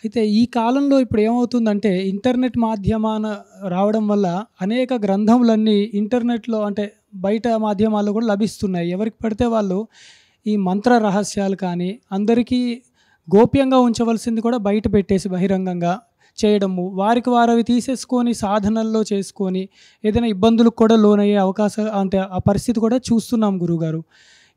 అయితే ఈ కాలంలో ఇప్పుడు ఏమవుతుందంటే ఇంటర్నెట్ మాధ్యమాన రావడం వల్ల అనేక గ్రంథములన్నీ ఇంటర్నెట్‌లో అంటే బయట మాధ్యమాల్లో కూడా లభిస్తున్నాయి. ఎవరికి పడితే వాళ్ళు ఈ మంత్ర రహస్యాలు కానీ, అందరికీ గోప్యంగా ఉంచవలసింది కూడా బయట పెట్టేసి బహిరంగంగా చేయడము. వారికి వారు అవి తీసేసుకొని సాధనల్లో చేసుకొని ఏదైనా ఇబ్బందులకు కూడా లోనయ్యే అవకాశం అంటే ఆ పరిస్థితి కూడా చూస్తున్నాం గురువుగారు.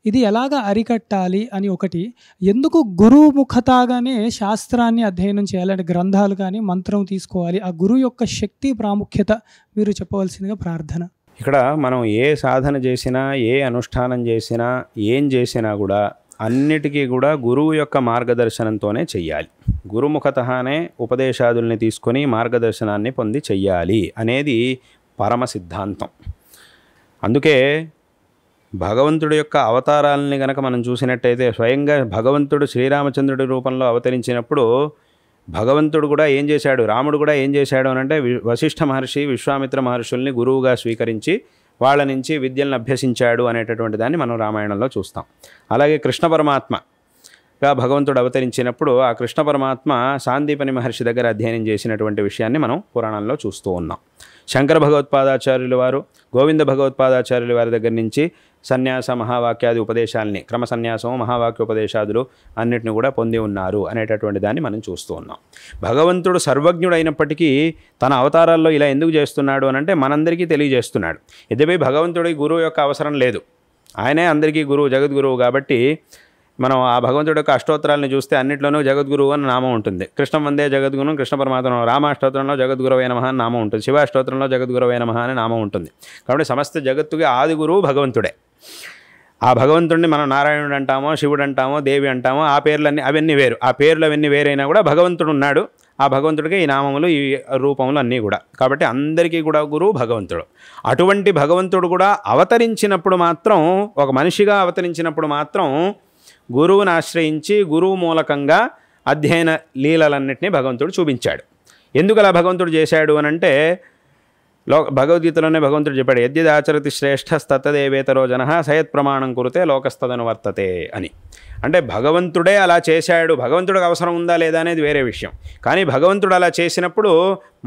ఇది ఎలాగ అరికట్టాలి అని ఒకటి. ఎందుకు గురుముఖతాగానే శాస్త్రాన్ని అధ్యయనం చేయాలి? అంటే గ్రంథాలు కానీ, మంత్రం తీసుకోవాలి. ఆ గురువు యొక్క శక్తి ప్రాముఖ్యత మీరు చెప్పవలసిందిగా ప్రార్థన. ఇక్కడ మనం ఏ సాధన చేసినా, ఏ అనుష్ఠానం చేసినా, ఏం చేసినా కూడా అన్నిటికీ కూడా గురువు యొక్క మార్గదర్శనంతోనే చెయ్యాలి. గురుముఖతనే ఉపదేశాదుల్ని తీసుకొని మార్గదర్శనాన్ని పొంది చెయ్యాలి అనేది పరమ సిద్ధాంతం. అందుకే భగవంతుడి యొక్క అవతారాలని గనక మనం చూసినట్టయితే స్వయంగా భగవంతుడు శ్రీరామచంద్రుడి రూపంలో అవతరించినప్పుడు భగవంతుడు కూడా ఏం చేశాడు, రాముడు కూడా ఏం చేశాడు అని అంటే వశిష్ఠ మహర్షి విశ్వామిత్ర మహర్షుల్ని గురువుగా స్వీకరించి వాళ్ళ నుంచి విద్యలను అభ్యసించాడు అనేటటువంటి దాన్ని మనం రామాయణంలో చూస్తాం. అలాగే కృష్ణ పరమాత్మగా భగవంతుడు అవతరించినప్పుడు ఆ కృష్ణ పరమాత్మ సాందీపని మహర్షి దగ్గర అధ్యయనం చేసినటువంటి విషయాన్ని మనం పురాణంలో చూస్తూ ఉన్నాం. శంకర భగవత్పాదాచార్యుల వారు, గోవింద భగవత్పాదాచార్యుల వారి దగ్గర నుంచి సన్యాస మహావాక్యాది ఉపదేశాలని, క్రమ సన్యాసం మహావాక్య ఉపదేశాదులు అన్నిటిని కూడా పొంది ఉన్నారు అనేటటువంటి దాన్ని మనం చూస్తూ ఉన్నాం. భగవంతుడు సర్వజ్ఞుడు అయినప్పటికీ తన అవతారాల్లో ఇలా ఎందుకు చేస్తున్నాడు అని అంటే మనందరికీ తెలియజేస్తున్నాడు. యద్యపి భగవంతుడి గురువు యొక్క అవసరం లేదు, ఆయనే అందరికీ గురువు, జగద్గురువు. కాబట్టి మనం ఆ భగవంతుడి యొక్క అష్టోత్తరాలను చూస్తే అన్నింటిలోనూ జగద్గురువు అని నామం ఉంటుంది. కృష్ణం వందే జగద్గురు, కృష్ణ పరమాత్మ. రామాష్టోత్తరంలో జగద్గురవే నమః అని నామం ఉంటుంది. శివాష్టోత్తరంలో జగద్గురవే నమః అని నామం ఉంటుంది. కాబట్టి సమస్త జగత్తుకి ఆది గురువు భగవంతుడే. ఆ భగవంతుడిని మనం నారాయణుడు అంటామో, శివుడు అంటామో, దేవి అంటామో, ఆ పేర్లన్నీ అవన్నీ వేరు. ఆ పేర్లు అవన్నీ వేరైనా కూడా భగవంతుడు ఉన్నాడు. ఆ భగవంతుడికి ఈ నామములు, ఈ రూపములు అన్నీ కూడా. కాబట్టి అందరికీ కూడా గురువు భగవంతుడు. అటువంటి భగవంతుడు కూడా అవతరించినప్పుడు మాత్రం, ఒక మనిషిగా అవతరించినప్పుడు మాత్రం గురువుని ఆశ్రయించి గురువు మూలకంగా అధ్యయన లీలలన్నింటినీ భగవంతుడు చూపించాడు. ఎందుకు అలా భగవంతుడు చేశాడు అని అంటే భగవద్గీతలోనే భగవంతుడు చెప్పాడు, యద్యదాచరతి శ్రేష్ఠస్తత్తదేవేతరో జనః సయత్ ప్రమాణం కురుతే లోకస్తదను వర్తతే అని. అంటే భగవంతుడే అలా చేశాడు. భగవంతుడికి అవసరం ఉందా లేదా అనేది వేరే విషయం. కానీ భగవంతుడు అలా చేసినప్పుడు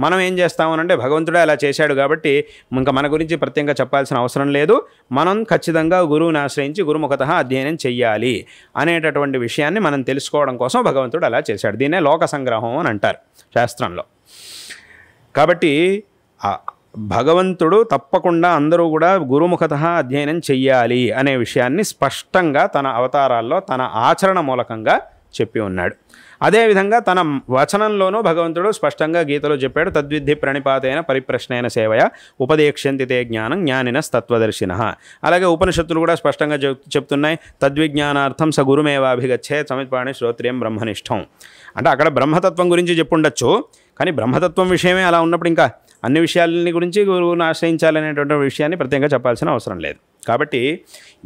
మనం ఏం చేస్తామనంటే భగవంతుడే అలా చేశాడు కాబట్టి ఇంకా మన గురించి ప్రత్యేకంగా చెప్పాల్సిన అవసరం లేదు. మనం ఖచ్చితంగా గురువుని ఆశ్రయించి గురుముఖతః అధ్యయనం చెయ్యాలి అనేటటువంటి విషయాన్ని మనం తెలుసుకోవడం కోసం భగవంతుడు అలా చేశాడు. దీన్నే లోక సంగ్రహం అని అంటారు శాస్త్రంలో. కాబట్టి భగవంతుడు తప్పకుండా అందరూ కూడా గురుముఖతః అధ్యయనం చెయ్యాలి అనే విషయాన్ని స్పష్టంగా తన అవతారాల్లో తన ఆచరణ మూలకంగా చెప్పి ఉన్నాడు. అదేవిధంగా తన వచనంలోనూ భగవంతుడు స్పష్టంగా గీతలో చెప్పాడు, తద్విద్ధి ప్రణిపాతైన పరిప్రశ్నైన సేవయ ఉపదేక్ష్యంతి తే జ్ఞానం జ్ఞానినస్ తత్వదర్శినః. అలాగే ఉపనిషత్తులు కూడా స్పష్టంగా చెప్తున్నాయి, తద్విజ్ఞానార్థం స గురుమేవాభిగచ్చే సమిత్పాణి శ్రోత్రియం బ్రహ్మనిష్టం. అంటే అక్కడ బ్రహ్మతత్వం గురించి చెప్పుండొచ్చు, కానీ బ్రహ్మతత్వం విషయమే అలా ఉన్నప్పుడు ఇంకా అన్ని విషయాలని గురించి గురువుని ఆశ్రయించాలనేటువంటి విషయాన్ని ప్రత్యేకంగా చెప్పాల్సిన అవసరం లేదు. కాబట్టి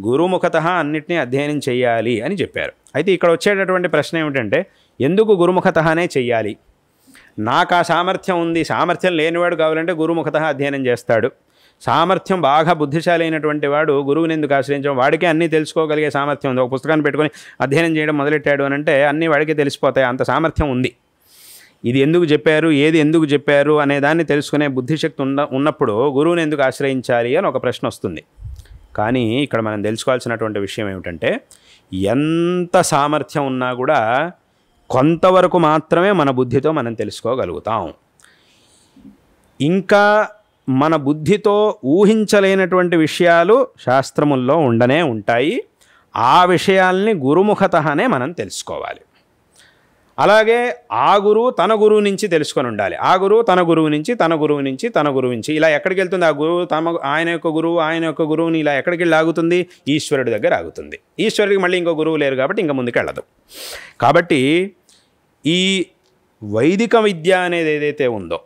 గురుముఖతః అన్నిటినీ అధ్యయనం చేయాలి అని చెప్పారు. అయితే ఇక్కడ వచ్చేటటువంటి ప్రశ్న ఏమిటంటే, ఎందుకు గురుముఖతఃనే చెయ్యాలి? నాకు ఆ సామర్థ్యం ఉంది, సామర్థ్యం లేనివాడు కావాలంటే గురుముఖతః అధ్యయనం చేస్తాడు. సామర్థ్యం బాగా బుద్ధిశాలి అయినటువంటి వాడు గురువుని ఎందుకు ఆశ్రయించడం? వాడికే అన్నీ తెలుసుకోగలిగే సామర్థ్యం ఉంది. ఒక పుస్తకాన్ని పెట్టుకొని అధ్యయనం చేయడం మొదలెట్టాడు అని అంటే అన్నీ వాడికే తెలిసిపోతాయి, అంత సామర్థ్యం ఉంది. ఇది ఎందుకు చెప్పారు, ఏది ఎందుకు చెప్పారు అనే దాన్ని తెలుసుకునే బుద్ధిశక్తి ఉన్నప్పుడు గురువుని ఎందుకు ఆశ్రయించాలి అని ఒక ప్రశ్న వస్తుంది. కానీ ఇక్కడ మనం తెలుసుకోవాల్సినటువంటి విషయం ఏమిటంటే, ఎంత సామర్థ్యం ఉన్నా కూడా కొంతవరకు మాత్రమే మన బుద్ధితో మనం తెలుసుకోగలుగుతాం. ఇంకా మన బుద్ధితో ఊహించలేనటువంటి విషయాలు శాస్త్రముల్లో ఉండనే ఉంటాయి. ఆ విషయాల్ని గురుముఖతఃనే మనం తెలుసుకోవాలి. అలాగే ఆ గురువు తన గురువు నుంచి తెలుసుకొని ఉండాలి. ఆ గురువు తన గురువు నుంచి, తన గురువు నుంచి, తన గురువు నుంచి ఇలా ఎక్కడికి వెళ్తుంది? ఆ గురువు ఆయన యొక్క గురువు, ఆయన యొక్క గురువుని ఇలా ఎక్కడికి వెళ్ళి ఆగుతుంది? ఈశ్వరుడి దగ్గర ఆగుతుంది. ఈశ్వరుడికి మళ్ళీ ఇంకో గురువు లేరు కాబట్టి ఇంకా ముందుకు వెళ్ళదు. కాబట్టి ఈ వైదిక విద్య అనేది ఏదైతే ఉందో,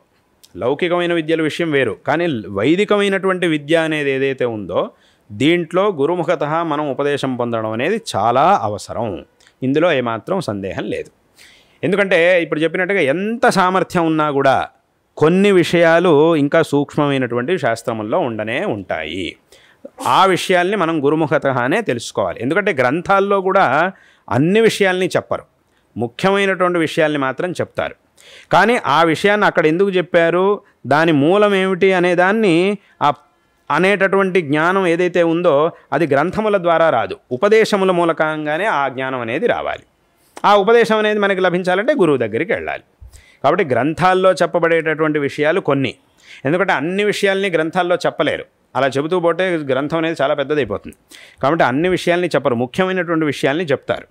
లౌకికమైన విద్యల విషయం వేరు, కానీ వైదికమైనటువంటి విద్య అనేది ఏదైతే ఉందో దీంట్లో గురుముఖతః మనం ఉపదేశం పొందడం అనేది చాలా అవసరం. ఇందులో ఏమాత్రం సందేహం లేదు. ఎందుకంటే ఇప్పుడు చెప్పినట్టుగా ఎంత సామర్థ్యం ఉన్నా కూడా కొన్ని విషయాలు ఇంకా సూక్ష్మమైనటువంటి శాస్త్రముల్లో ఉండనే ఉంటాయి. ఆ విషయాల్ని మనం గురుముఖతనే తెలుసుకోవాలి. ఎందుకంటే గ్రంథాల్లో కూడా అన్ని విషయాల్ని చెప్పరు, ముఖ్యమైనటువంటి విషయాల్ని మాత్రం చెప్తారు. కానీ ఆ విషయాన్ని అక్కడ ఎందుకు చెప్పారు, దాని మూలం ఏమిటి అనేదాన్ని అనేటటువంటి జ్ఞానం ఏదైతే ఉందో అది గ్రంథముల ద్వారా రాదు, ఉపదేశముల మూలకంగానే ఆ జ్ఞానం అనేది రావాలి. ఆ ఉపదేశం అనేది మనకి లభించాలంటే గురువు దగ్గరికి వెళ్ళాలి. కాబట్టి గ్రంథాల్లో చెప్పబడేటటువంటి విషయాలు కొన్ని, ఎందుకంటే అన్ని విషయాల్ని గ్రంథాల్లో చెప్పలేరు, అలా చెబుతూ పోతే గ్రంథం అనేది చాలా పెద్దదైపోతుంది. కాబట్టి అన్ని విషయాల్ని చెప్పరు, ముఖ్యమైనటువంటి విషయాల్ని చెప్తారు.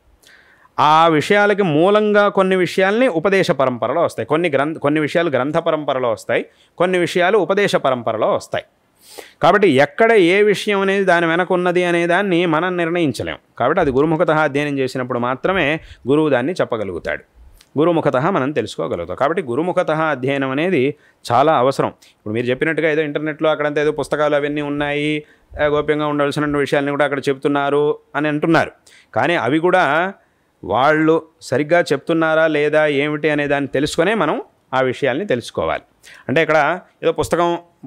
ఆ విషయాలకి మూలంగా కొన్ని విషయాల్ని ఉపదేశ పరంపరలో వస్తాయి, కొన్ని విషయాలు గ్రంథ పరంపరలో వస్తాయి, కొన్ని విషయాలు ఉపదేశ పరంపరలో వస్తాయి. కాబట్టి ఎక్కడ ఏ విషయం అనేది దాని వెనక ఉన్నది అనే దాన్ని మనం నిర్ణయించలేం. కాబట్టి అది గురుముఖత అధ్యయనం చేసినప్పుడు మాత్రమే గురువు దాన్ని చెప్పగలుగుతాడు, గురుముఖత మనం తెలుసుకోగలుగుతాం. కాబట్టి గురుముఖత అధ్యయనం అనేది చాలా అవసరం. ఇప్పుడు మీరు చెప్పినట్టుగా ఏదో ఇంటర్నెట్లో అక్కడంతా ఏదో పుస్తకాలు అవన్నీ ఉన్నాయి, గోప్యంగా ఉండవలసిన విషయాల్ని కూడా అక్కడ చెప్తున్నారు అని అంటున్నారు. కానీ అవి కూడా వాళ్ళు సరిగ్గా చెప్తున్నారా లేదా ఏమిటి అనే దాన్ని తెలుసుకొనే మనం ఆ విషయాల్ని తెలుసుకోవాలి. అంటే ఇక్కడ ఏదో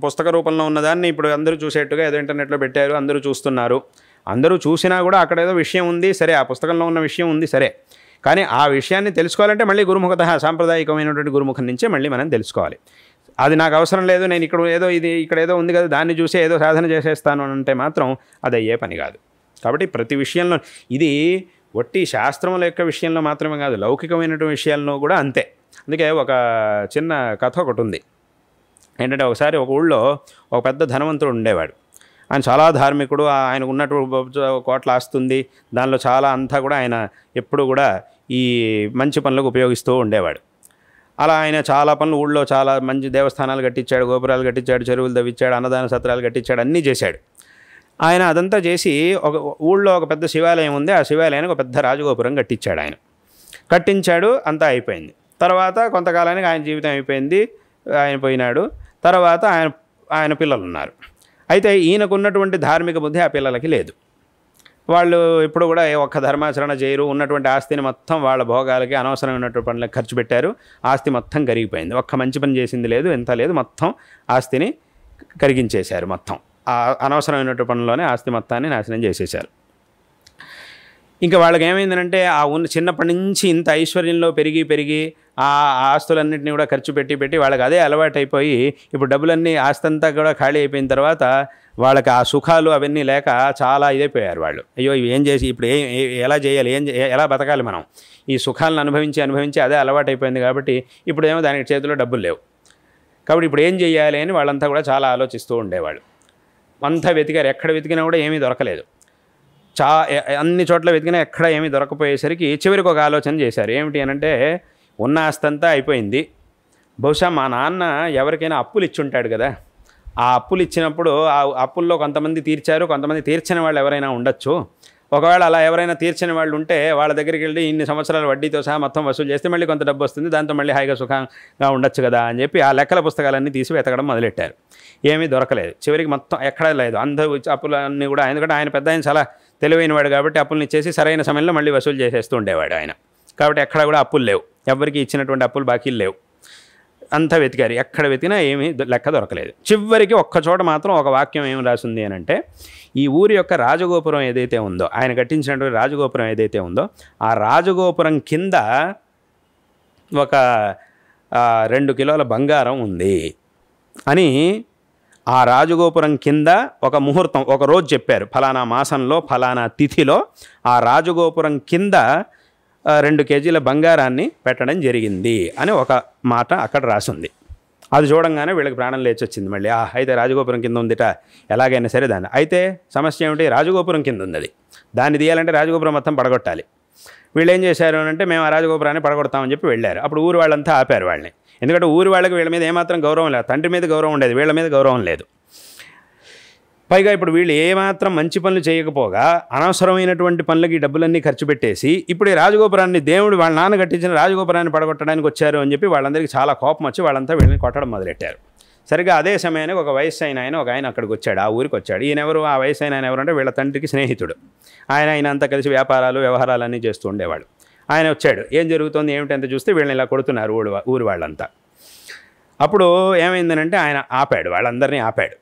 పుస్తక రూపంలో ఉన్నదాన్ని ఇప్పుడు అందరూ చూసేట్టుగా ఏదో ఇంటర్నెట్లో పెట్టారు, అందరూ చూస్తున్నారు. అందరూ చూసినా కూడా అక్కడ ఏదో విషయం ఉంది సరే, ఆ పుస్తకంలో ఉన్న విషయం ఉంది సరే, కానీ ఆ విషయాన్ని తెలుసుకోవాలంటే మళ్ళీ గురుముఖత సాంప్రదాయికమైనటువంటి గురుముఖం నుంచే మళ్ళీ మనం తెలుసుకోవాలి. అది నాకు అవసరం లేదు, నేను ఇక్కడ ఏదో ఉంది కదా దాన్ని చూసి ఏదో సాధన చేసేస్తాను అంటే మాత్రం అది అయ్యే పని కాదు. కాబట్టి ప్రతి విషయంలో ఇది ఒట్టి శాస్త్రముల యొక్క విషయంలో మాత్రమే కాదు, లౌకికమైనటువంటి విషయాల్లో కూడా అంతే. అందుకే ఒక చిన్న కథ ఒకటి ఉంది. ఏంటంటే ఒకసారి ఒక ఊళ్ళో ఒక పెద్ద ధనవంతుడు ఉండేవాడు. ఆయన చాలా ధార్మికుడు, ఆయనకు ఉన్నటువంటి కోట్ల ఆస్తుంది, దానిలో చాలా అంతా కూడా ఆయన ఎప్పుడు కూడా ఈ మంచి పనులకు ఉపయోగిస్తూ ఉండేవాడు. అలా ఆయన చాలా పనులు, ఊళ్ళో చాలా మంచి దేవస్థానాలు కట్టించాడు, గోపురాలు కట్టించాడు, చెరువులు తవ్వించాడు, అన్నదాన సత్రాలు కట్టించాడు, అన్నీ చేశాడు. ఆయన అదంతా చేసి ఒక ఊళ్ళో ఒక పెద్ద శివాలయం ఉంది, ఆ శివాలయానికి ఒక పెద్ద రాజగోపురం కట్టించాడు. అంతా అయిపోయింది. తర్వాత కొంతకాలానికి ఆయన జీవితం అయిపోయింది, ఆయన పోయినాడు. తర్వాత ఆయన పిల్లలు ఉన్నారు. అయితే ఈయనకున్నటువంటి ధార్మిక బుద్ధి ఆ పిల్లలకి లేదు. వాళ్ళు ఇప్పుడు కూడా ఒక్క ధర్మాచరణ చేయరు, ఉన్నటువంటి ఆస్తిని మొత్తం వాళ్ళ భోగాలకి అనవసరమైనటువంటి పనులకు ఖర్చు పెట్టారు. ఆస్తి మొత్తం కరిగిపోయింది, ఒక్క మంచి పని చేసింది లేదు, ఎంత లేదు, మొత్తం ఆస్తిని కరిగించేశారు. మొత్తం ఆ అనవసరమైనటువంటి పనుల్లోనే ఆస్తి మొత్తాన్ని నాశనం చేసేశారు. ఇంకా వాళ్ళకి ఏమైందంటే చిన్నప్పటి నుంచి ఇంత ఐశ్వర్యంలో పెరిగి ఆ ఆస్తులన్నింటినీ కూడా ఖర్చు పెట్టి వాళ్ళకి అదే అలవాటైపోయి ఇప్పుడు డబ్బులన్నీ ఆస్తి అంతా కూడా ఖాళీ అయిపోయిన తర్వాత వాళ్ళకి ఆ సుఖాలు అవన్నీ లేక చాలా ఇదైపోయారు వాళ్ళు. అయ్యో ఇవి ఏం చేసి ఇప్పుడు ఎలా చేయాలి, ఎలా బతకాలి మనం, ఈ సుఖాలను అనుభవించి అదే అలవాటైపోయింది. కాబట్టి ఇప్పుడేమో దానికి చేతిలో డబ్బులు లేవు. కాబట్టి ఇప్పుడు ఏం చేయాలి అని వాళ్ళంతా కూడా చాలా ఆలోచిస్తూ ఉండేవాళ్ళు. అంతా వెతికారు, ఎక్కడ వెతికినా కూడా ఏమీ దొరకలేదు. అన్ని చోట్ల వెతికినా ఎక్కడ ఏమీ దొరకపోయేసరికి చివరికి ఒక ఆలోచన చేశారు. ఏమిటి అనంటే, ఉన్న ఆస్తంతా అయిపోయింది, బహుశా మా నాన్న ఎవరికైనా అప్పులు ఇచ్చుంటాడు కదా, ఆ అప్పులు ఇచ్చినప్పుడు ఆ అప్పుల్లో కొంతమంది తీర్చారు, కొంతమంది తీర్చని వాళ్ళు ఎవరైనా ఉండొచ్చు. ఒకవేళ అలా ఎవరైనా తీర్చని వాళ్ళు ఉంటే వాళ్ళ దగ్గరికి వెళ్ళి ఇన్ని సంవత్సరాల వడ్డీతో సహా మొత్తం వసూలు చేస్తే మళ్ళీ కొంత డబ్బు వస్తుంది, దాంతో మళ్ళీ హాయిగా సుఖంగా ఉండొచ్చు కదా అని చెప్పి ఆ లెక్కల పుస్తకాలన్నీ తీసి వెతకడం మొదలెట్టారు. ఏమీ దొరకలేదు. చివరికి మొత్తం ఎక్కడా లేదు, అందరూ అప్పులన్నీ కూడా. ఎందుకంటే ఆయన పెద్ద ఆయన చాలా తెలివైనవాడు కాబట్టి అప్పులను ఇచ్చేసి సరైన సమయంలో మళ్ళీ వసూలు చేసేస్తూ ఉండేవాడు ఆయన. కాబట్టి ఎక్కడ కూడా అప్పులు లేవు, ఎవరికి ఇచ్చినటువంటి అప్పులు బాకీలు లేవు. అంతా వెతికారు, ఎక్కడ వెతికినా ఏమీ లెక్క దొరకలేదు. చివరికి ఒక్క చోట మాత్రం ఒక వాక్యం ఏమి రాసింది అని అంటే, ఈ ఊరి యొక్క రాజగోపురం ఏదైతే ఉందో, ఆయన కట్టించినటువంటి రాజగోపురం ఏదైతే ఉందో, ఆ రాజగోపురం కింద ఒక 2 కిలోల బంగారం ఉంది అని ఆ రాజగోపురం కింద ఒక ముహూర్తం, ఒక రోజు చెప్పారు. ఫలానా మాసంలో ఫలానా తిథిలో ఆ రాజగోపురం కింద 2 కేజీల బంగారాన్ని పెట్టడం జరిగింది అని ఒక మాట అక్కడ రాసింది. అది చూడంగానే వీళ్ళకి ప్రాణం లేచి వచ్చింది మళ్ళీ. అయితే రాజగోపురం కింద ఉందిట, ఎలాగైనా సరే దాన్ని. అయితే సమస్య ఏమిటి, రాజగోపురం కింద ఉంది, దాన్ని తీయాలంటే రాజగోపురం మొత్తం పడగొట్టాలి. వీళ్ళు ఏం చేశారు అంటే, మేము ఆ రాజగోపురాన్ని పడగొడతామని చెప్పి వెళ్ళారు. అప్పుడు ఊరు వాళ్ళంతా ఆపారు వాళ్ళని. ఎందుకంటే ఊరి వాళ్ళకి వీళ్ళ మీద ఏమాత్రం గౌరవం లేదు, తండ్రి మీద గౌరవం ఉండేది, వీళ్ళ మీద గౌరవం లేదు. పైగా ఇప్పుడు వీళ్ళు ఏమాత్రం మంచి పనులు చేయకపోగా అనవసరమైనటువంటి పనులకి డబ్బులన్నీ ఖర్చు పెట్టేసి ఇప్పుడు ఈ రాజగోపురాన్ని, దేవుడు వాళ్ళ నాన్న కట్టించిన రాజగోపురాన్ని పడగొట్టడానికి వచ్చారు అని చెప్పి వాళ్ళందరికీ చాలా కోపం వచ్చి వాళ్ళంతా వీళ్ళని కొట్టడం మొదలెట్టారు. సరిగ్గా అదే సమయానికి ఒక వయస్సు అయిన ఒక ఆయన అక్కడికి వచ్చాడు, ఆ ఊరికి వచ్చాడు. ఈయనెవరు, ఆ వయస్సు అయిన ఆయన ఎవరంటే వీళ్ళ తండ్రికి స్నేహితుడు. ఆయన అంతా కలిసి వ్యవహారాలన్నీ చేస్తూ ఉండేవాడు. ఆయన వచ్చాడు, ఏం జరుగుతుంది ఏమిటంత చూస్తే వీళ్ళని ఇలా కొడుతున్నారు ఊరి వాళ్ళంతా. అప్పుడు ఏమైందనంటే ఆయన ఆపాడు, వాళ్ళందరినీ ఆపాడు.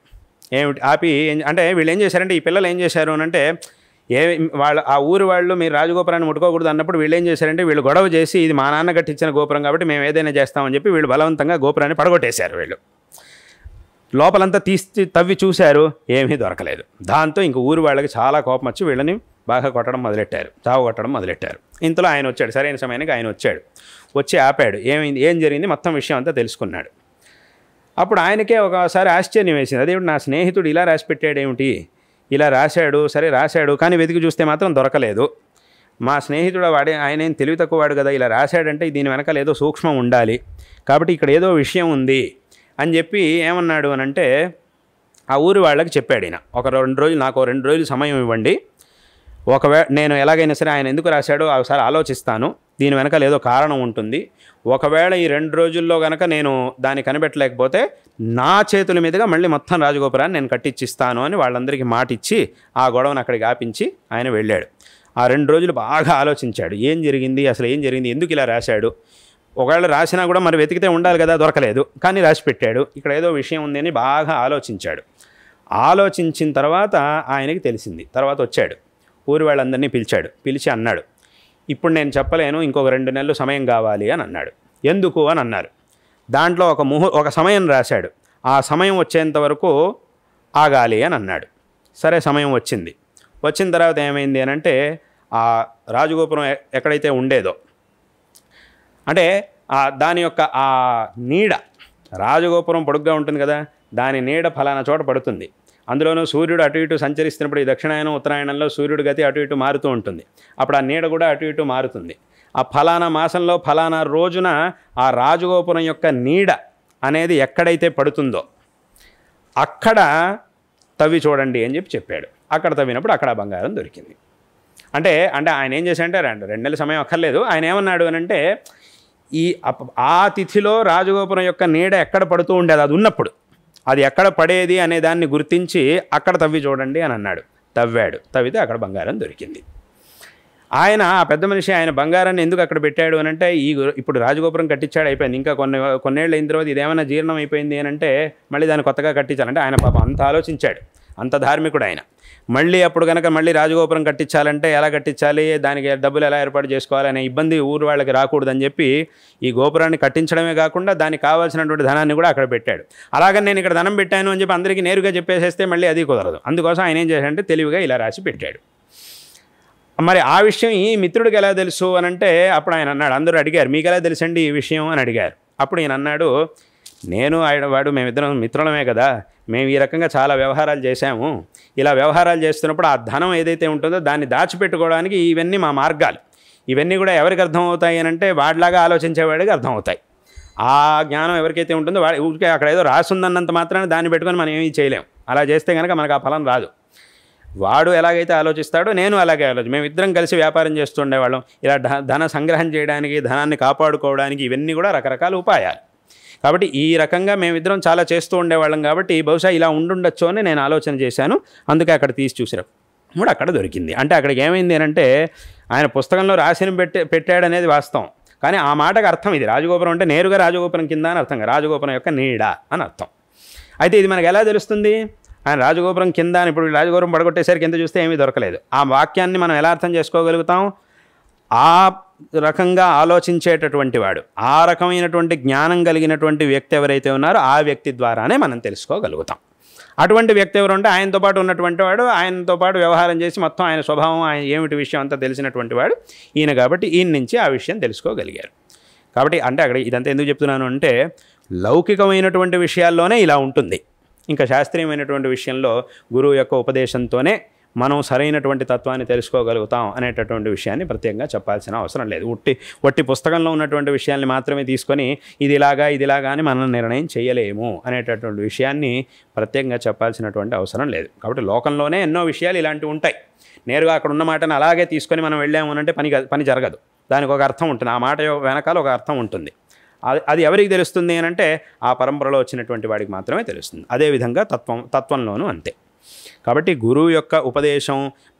ఏమిటి ఆపి అంటే వీళ్ళు ఏం చేశారంటే, ఈ పిల్లలు ఏం చేశారు అని అంటే, వాళ్ళు ఆ ఊరు వాళ్ళు మీరు రాజగోపురాన్ని ముట్టుకోకూడదు అన్నప్పుడు వీళ్ళు ఏం చేశారంటే, వీళ్ళు గొడవ చేసి ఇది మా నాన్న కట్టించిన గోపురం కాబట్టి మేము ఏదైనా చేస్తామని చెప్పి వీళ్ళు బలవంతంగా గోపురాన్ని పడగొట్టేశారు. వీళ్ళు లోపలంతా తీసి తవ్వి చూశారు, ఏమీ దొరకలేదు. దాంతో ఇంక ఊరు వాళ్ళకి చాలా కోపం వచ్చి వీళ్ళని బాగా కొట్టడం మొదలెట్టారు, చావు కొట్టడం మొదలెట్టారు. ఇంతలో ఆయన వచ్చాడు, సరైన సమయానికి ఆయన వచ్చాడు. వచ్చి ఆపాడు, ఏమైంది, ఏం జరిగింది, మొత్తం విషయం అంతా తెలుసుకున్నాడు. అప్పుడు ఆయనకే ఒకసారి ఆశ్చర్యం వేసింది. అదేమిటి, నా స్నేహితుడు ఇలా రాసి పెట్టాడేమిటి, ఇలా రాశాడు, సరే రాశాడు, కానీ వెతికి చూస్తే మాత్రం దొరకలేదు. మా స్నేహితుడు ఆయన ఏం తెలివి తక్కువవాడు కదా, ఇలా రాశాడంటే దీని వెనకాల ఏదో సూక్ష్మం ఉండాలి, కాబట్టి ఇక్కడ ఏదో విషయం ఉంది అని చెప్పి ఏమన్నాడు అని అంటే, ఆ ఊరి వాళ్ళకి చెప్పాడు ఈయన, ఒక 2 రోజులు నాకు 2 రోజులు సమయం ఇవ్వండి, ఒకవేళ నేను ఎలాగైనా సరే ఆయన ఎందుకు రాశాడో ఒకసారి ఆలోచిస్తాను, దీని వెనకాల ఏదో కారణం ఉంటుంది, ఒకవేళ ఈ 2 రోజుల్లో కనుక నేను దాన్ని కనిపెట్టలేకపోతే నా చేతుల మీదుగా మళ్ళీ మొత్తం రాజగోపురాన్ని నేను కట్టించిస్తాను అని వాళ్ళందరికీ మాట ఇచ్చి ఆ గొడవను అక్కడికి ఆపించి ఆయన వెళ్ళాడు. ఆ 2 రోజులు బాగా ఆలోచించాడు, ఏం జరిగింది, అసలు ఏం జరిగింది, ఎందుకు ఇలా రాశాడు, ఒకవేళ రాసినా కూడా మరి వెతికితే ఉండాలి కదా, దొరకలేదు, కానీ రాసి పెట్టాడు, ఇక్కడ ఏదో విషయం ఉంది అని బాగా ఆలోచించాడు. ఆలోచించిన తర్వాత ఆయనకి తెలిసింది. తర్వాత వచ్చాడు, ఊరి వాళ్ళందరినీ పిలిచాడు, పిలిచి అన్నాడు, ఇప్పుడు నేను చెప్పలేను, ఇంకొక 2 నెలలు సమయం కావాలి అని అన్నాడు. ఎందుకు అని అన్నారు. దాంట్లో ఒక సమయం రాశాడు, ఆ సమయం వచ్చేంత వరకు ఆగాలి అని అన్నాడు. సరే సమయం వచ్చింది. వచ్చిన తర్వాత ఏమైంది అని అంటే, ఆ రాజగోపురం ఎక్కడైతే ఉండేదో అంటే దాని యొక్క ఆ నీడ, రాజగోపురం పొడుగ్గా ఉంటుంది కదా, దాని నీడ ఫలానా చోట పడుతుంది. అందులోనూ సూర్యుడు అటు ఇటు సంచరిస్తున్నప్పుడు ఈ దక్షిణాయనం ఉత్తరాయణంలో సూర్యుడు గతి అటు ఇటు మారుతూ ఉంటుంది. అప్పుడు ఆ నీడ కూడా అటు ఇటు మారుతుంది. ఆ ఫలానా మాసంలో ఫలానా రోజున ఆ రాజగోపురం యొక్క నీడ అనేది ఎక్కడైతే పడుతుందో అక్కడ తవ్వి చూడండి అని చెప్పాడు. అక్కడ తవ్వినప్పుడు అక్కడ బంగారం దొరికింది. అంటే ఆయన ఏం చేశాడంటే 2 నెలల సమయం అక్కర్లేదు. ఆయన ఏమన్నాడు అని అంటే, ఆ తిథిలో రాజగోపురం యొక్క నీడ ఎక్కడ పడుతూ ఉండేది, అది ఉన్నప్పుడు అది ఎక్కడ పడేది అనే దాన్ని గుర్తించి అక్కడ తవ్వి చూడండి అని అన్నాడు. తవ్వాడు, తవ్వితే అక్కడ బంగారం దొరికింది. ఆయన ఆ పెద్ద మనిషి ఆయన బంగారాన్ని ఎందుకు అక్కడ పెట్టాడు అని అంటే, ఇప్పుడు రాజగోపురం కట్టించాడు, అయిపోయింది, ఇంకా కొన్నేళ్ళు అయిన తర్వాత ఇదేమైనా జీర్ణం అయిపోయింది అని అంటే మళ్ళీ దాన్ని కొత్తగా కట్టించాలంటే ఆయన పాపం అంత ఆలోచించాడు, అంత ధార్మికుడు ఆయన. మళ్ళీ అప్పుడు కనుక మళ్ళీ రాజగోపురం కట్టించాలంటే ఎలా కట్టించాలి, దానికి డబ్బులు ఎలా ఏర్పాటు చేసుకోవాలి అనే ఇబ్బంది ఊరు వాళ్ళకి రాకూడదని చెప్పి ఈ గోపురాన్ని కట్టించడమే కాకుండా దానికి కావాల్సినటువంటి ధనాన్ని కూడా అక్కడ పెట్టాడు. అలాగని నేను ఇక్కడ ధనం పెట్టాను అని చెప్పి అందరికీ నేరుగా చెప్పేసేస్తే మళ్ళీ అది కుదరదు. అందుకోసం ఆయన ఏం చేశాడంటే తెలివిగా ఇలా రాసి పెట్టాడు. మరి ఆ విషయం ఈ మిత్రుడికి ఎలా తెలుసు అని అంటే, అప్పుడు ఆయన అన్నాడు, అందరూ అడిగారు మీకు ఎలా తెలుసండి ఈ విషయం అని అడిగారు. అప్పుడు ఈయన అన్నాడు, నేను వాడు మేమిద్దరం మిత్రులమే కదా, మేము ఈ రకంగా చాలా వ్యవహారాలు చేశాము, ఇలా వ్యవహారాలు చేస్తున్నప్పుడు ఆ ధనం ఏదైతే ఉంటుందో దాన్ని దాచిపెట్టుకోవడానికి ఇవన్నీ మా మార్గాలు, ఇవన్నీ కూడా ఎవరికి అర్థమవుతాయి అని అంటే వాడిలాగా ఆలోచించేవాడికి అర్థమవుతాయి. ఆ జ్ఞానం ఎవరికైతే ఉంటుందో వాడి ఊరికే అక్కడ ఏదో రాసుందన్నంత మాత్రాన దాన్ని పెట్టుకొని మనం ఏమీ చేయలేం. అలా చేస్తే కనుక మనకు ఆ ఫలం రాదు. వాడు ఎలాగైతే ఆలోచిస్తాడో నేను అలాగే మేమిద్దరం కలిసి వ్యాపారం చేస్తుండేవాళ్ళం. ఇలా ధన సంగ్రహం చేయడానికి, ధనాన్ని కాపాడుకోవడానికి ఇవన్నీ కూడా రకరకాల ఉపాయాలు. కాబట్టి ఈ రకంగా మేమిద్దరం చాలా చేస్తూ ఉండేవాళ్ళం కాబట్టి బహుశా ఇలా ఉండుండొచ్చు అని నేను ఆలోచన చేశాను. అందుకే అక్కడ తీసి చూసారు కూడా అక్కడ దొరికింది. అంటే అక్కడికి ఏమైంది అంటే, ఆయన పుస్తకంలో రాసిన పెట్టాడనేది వాస్తవం, కానీ ఆ మాటకు అర్థం ఇది. రాజగోపురం అంటే నేరుగా రాజగోపురం కింద అని అర్థం, రాజగోపురం యొక్క నీడ అని అర్థం. అయితే ఇది మనకు ఎలా తెలుస్తుంది, ఆయన రాజగోపురం కింద అని, ఇప్పుడు రాజగోపురం పడగొట్టేసరికి కింద చూస్తే ఏమీ దొరకలేదు. ఆ వాక్యాన్ని మనం ఎలా అర్థం చేసుకోగలుగుతాం, ఆ రకంగా ఆలోచించేటటువంటి వాడు, ఆ రకమైనటువంటి జ్ఞానం కలిగినటువంటి వ్యక్తి ఎవరైతే ఉన్నారో ఆ వ్యక్తి ద్వారానే మనం తెలుసుకోగలుగుతాం. అటువంటి వ్యక్తి ఎవరు అంటే ఆయనతో పాటు ఉన్నటువంటి వాడు, ఆయనతో పాటు వ్యవహారం చేసి మొత్తం ఆయన స్వభావం, ఆయన ఏమిటి విషయం అంతా తెలిసినటువంటి వాడు ఈయన. కాబట్టి ఈయన నుంచి ఆ విషయం తెలుసుకోగలిగారు. కాబట్టి అంటే అక్కడ ఇదంతా ఎందుకు చెప్తున్నాను అంటే, లౌకికమైనటువంటి విషయాల్లోనే ఇలా ఉంటుంది. ఇంకా శాస్త్రీయమైనటువంటి విషయంలో గురువు యొక్క ఉపదేశంతోనే మనం సరైనటువంటి తత్వాన్ని తెలుసుకోగలుగుతాం అనేటటువంటి విషయాన్ని ప్రత్యేకంగా చెప్పాల్సిన అవసరం లేదు. వట్టి పుస్తకంలో ఉన్నటువంటి విషయాన్ని మాత్రమే తీసుకొని ఇది ఇలాగా అని మనం నిర్ణయం చేయలేము అనేటటువంటి విషయాన్ని ప్రత్యేకంగా చెప్పాల్సినటువంటి అవసరం లేదు. కాబట్టి లోకంలోనే ఎన్నో విషయాలు ఇలాంటివి ఉంటాయి. నేరుగా అక్కడ ఉన్న మాటను అలాగే తీసుకొని మనం వెళ్ళాము అంటే పని జరగదు. దానికి ఒక అర్థం ఉంటుంది, ఆ మాట వెనకాల ఒక అర్థం ఉంటుంది. అది ఎవరికి తెలుస్తుంది అని అంటే ఆ పరంపరలో వచ్చినటువంటి వాడికి మాత్రమే తెలుస్తుంది. అదేవిధంగా తత్వంలోనూ అంతే. కాబట్టి గురువు యొక్క ఉపదేశం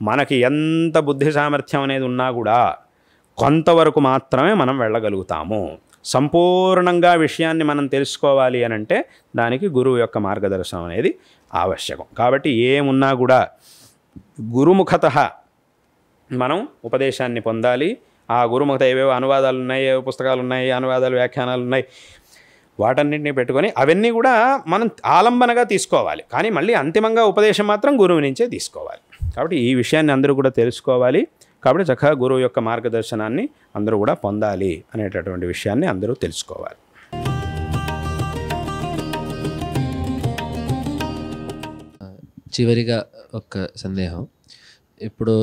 మనకి ఎంత బుద్ధి సామర్థ్యం అనేది ఉన్నా కూడా కొంతవరకు మాత్రమే మనం వెళ్ళగలుగుతాము. సంపూర్ణంగా విషయాన్ని మనం తెలుసుకోవాలి అని అంటే దానికి గురువు యొక్క మార్గదర్శనం అనేది ఆవశ్యకం. కాబట్టి ఏమున్నా కూడా గురుముఖతః మనం ఉపదేశాన్ని పొందాలి. ఆ గురుముఖత ఏవేవో అనువాదాలు ఉన్నాయి, ఏవో పుస్తకాలు ఉన్నాయి, అనువాదాలు వ్యాఖ్యానాలు ఉన్నాయి, వాటన్నింటినీ పెట్టుకొని అవన్నీ కూడా మనం ఆలంబనగా తీసుకోవాలి. కానీ మళ్ళీ అంతిమంగా ఉపదేశం మాత్రం గురువు నుంచే తీసుకోవాలి. కాబట్టి ఈ విషయాన్ని అందరూ కూడా తెలుసుకోవాలి. కాబట్టి చక్కగా గురువు యొక్క మార్గదర్శనాన్ని అందరూ కూడా పొందాలి అనేటటువంటి విషయాన్ని అందరూ తెలుసుకోవాలి. చివరిగా ఒక సందేహం. ఇప్పుడు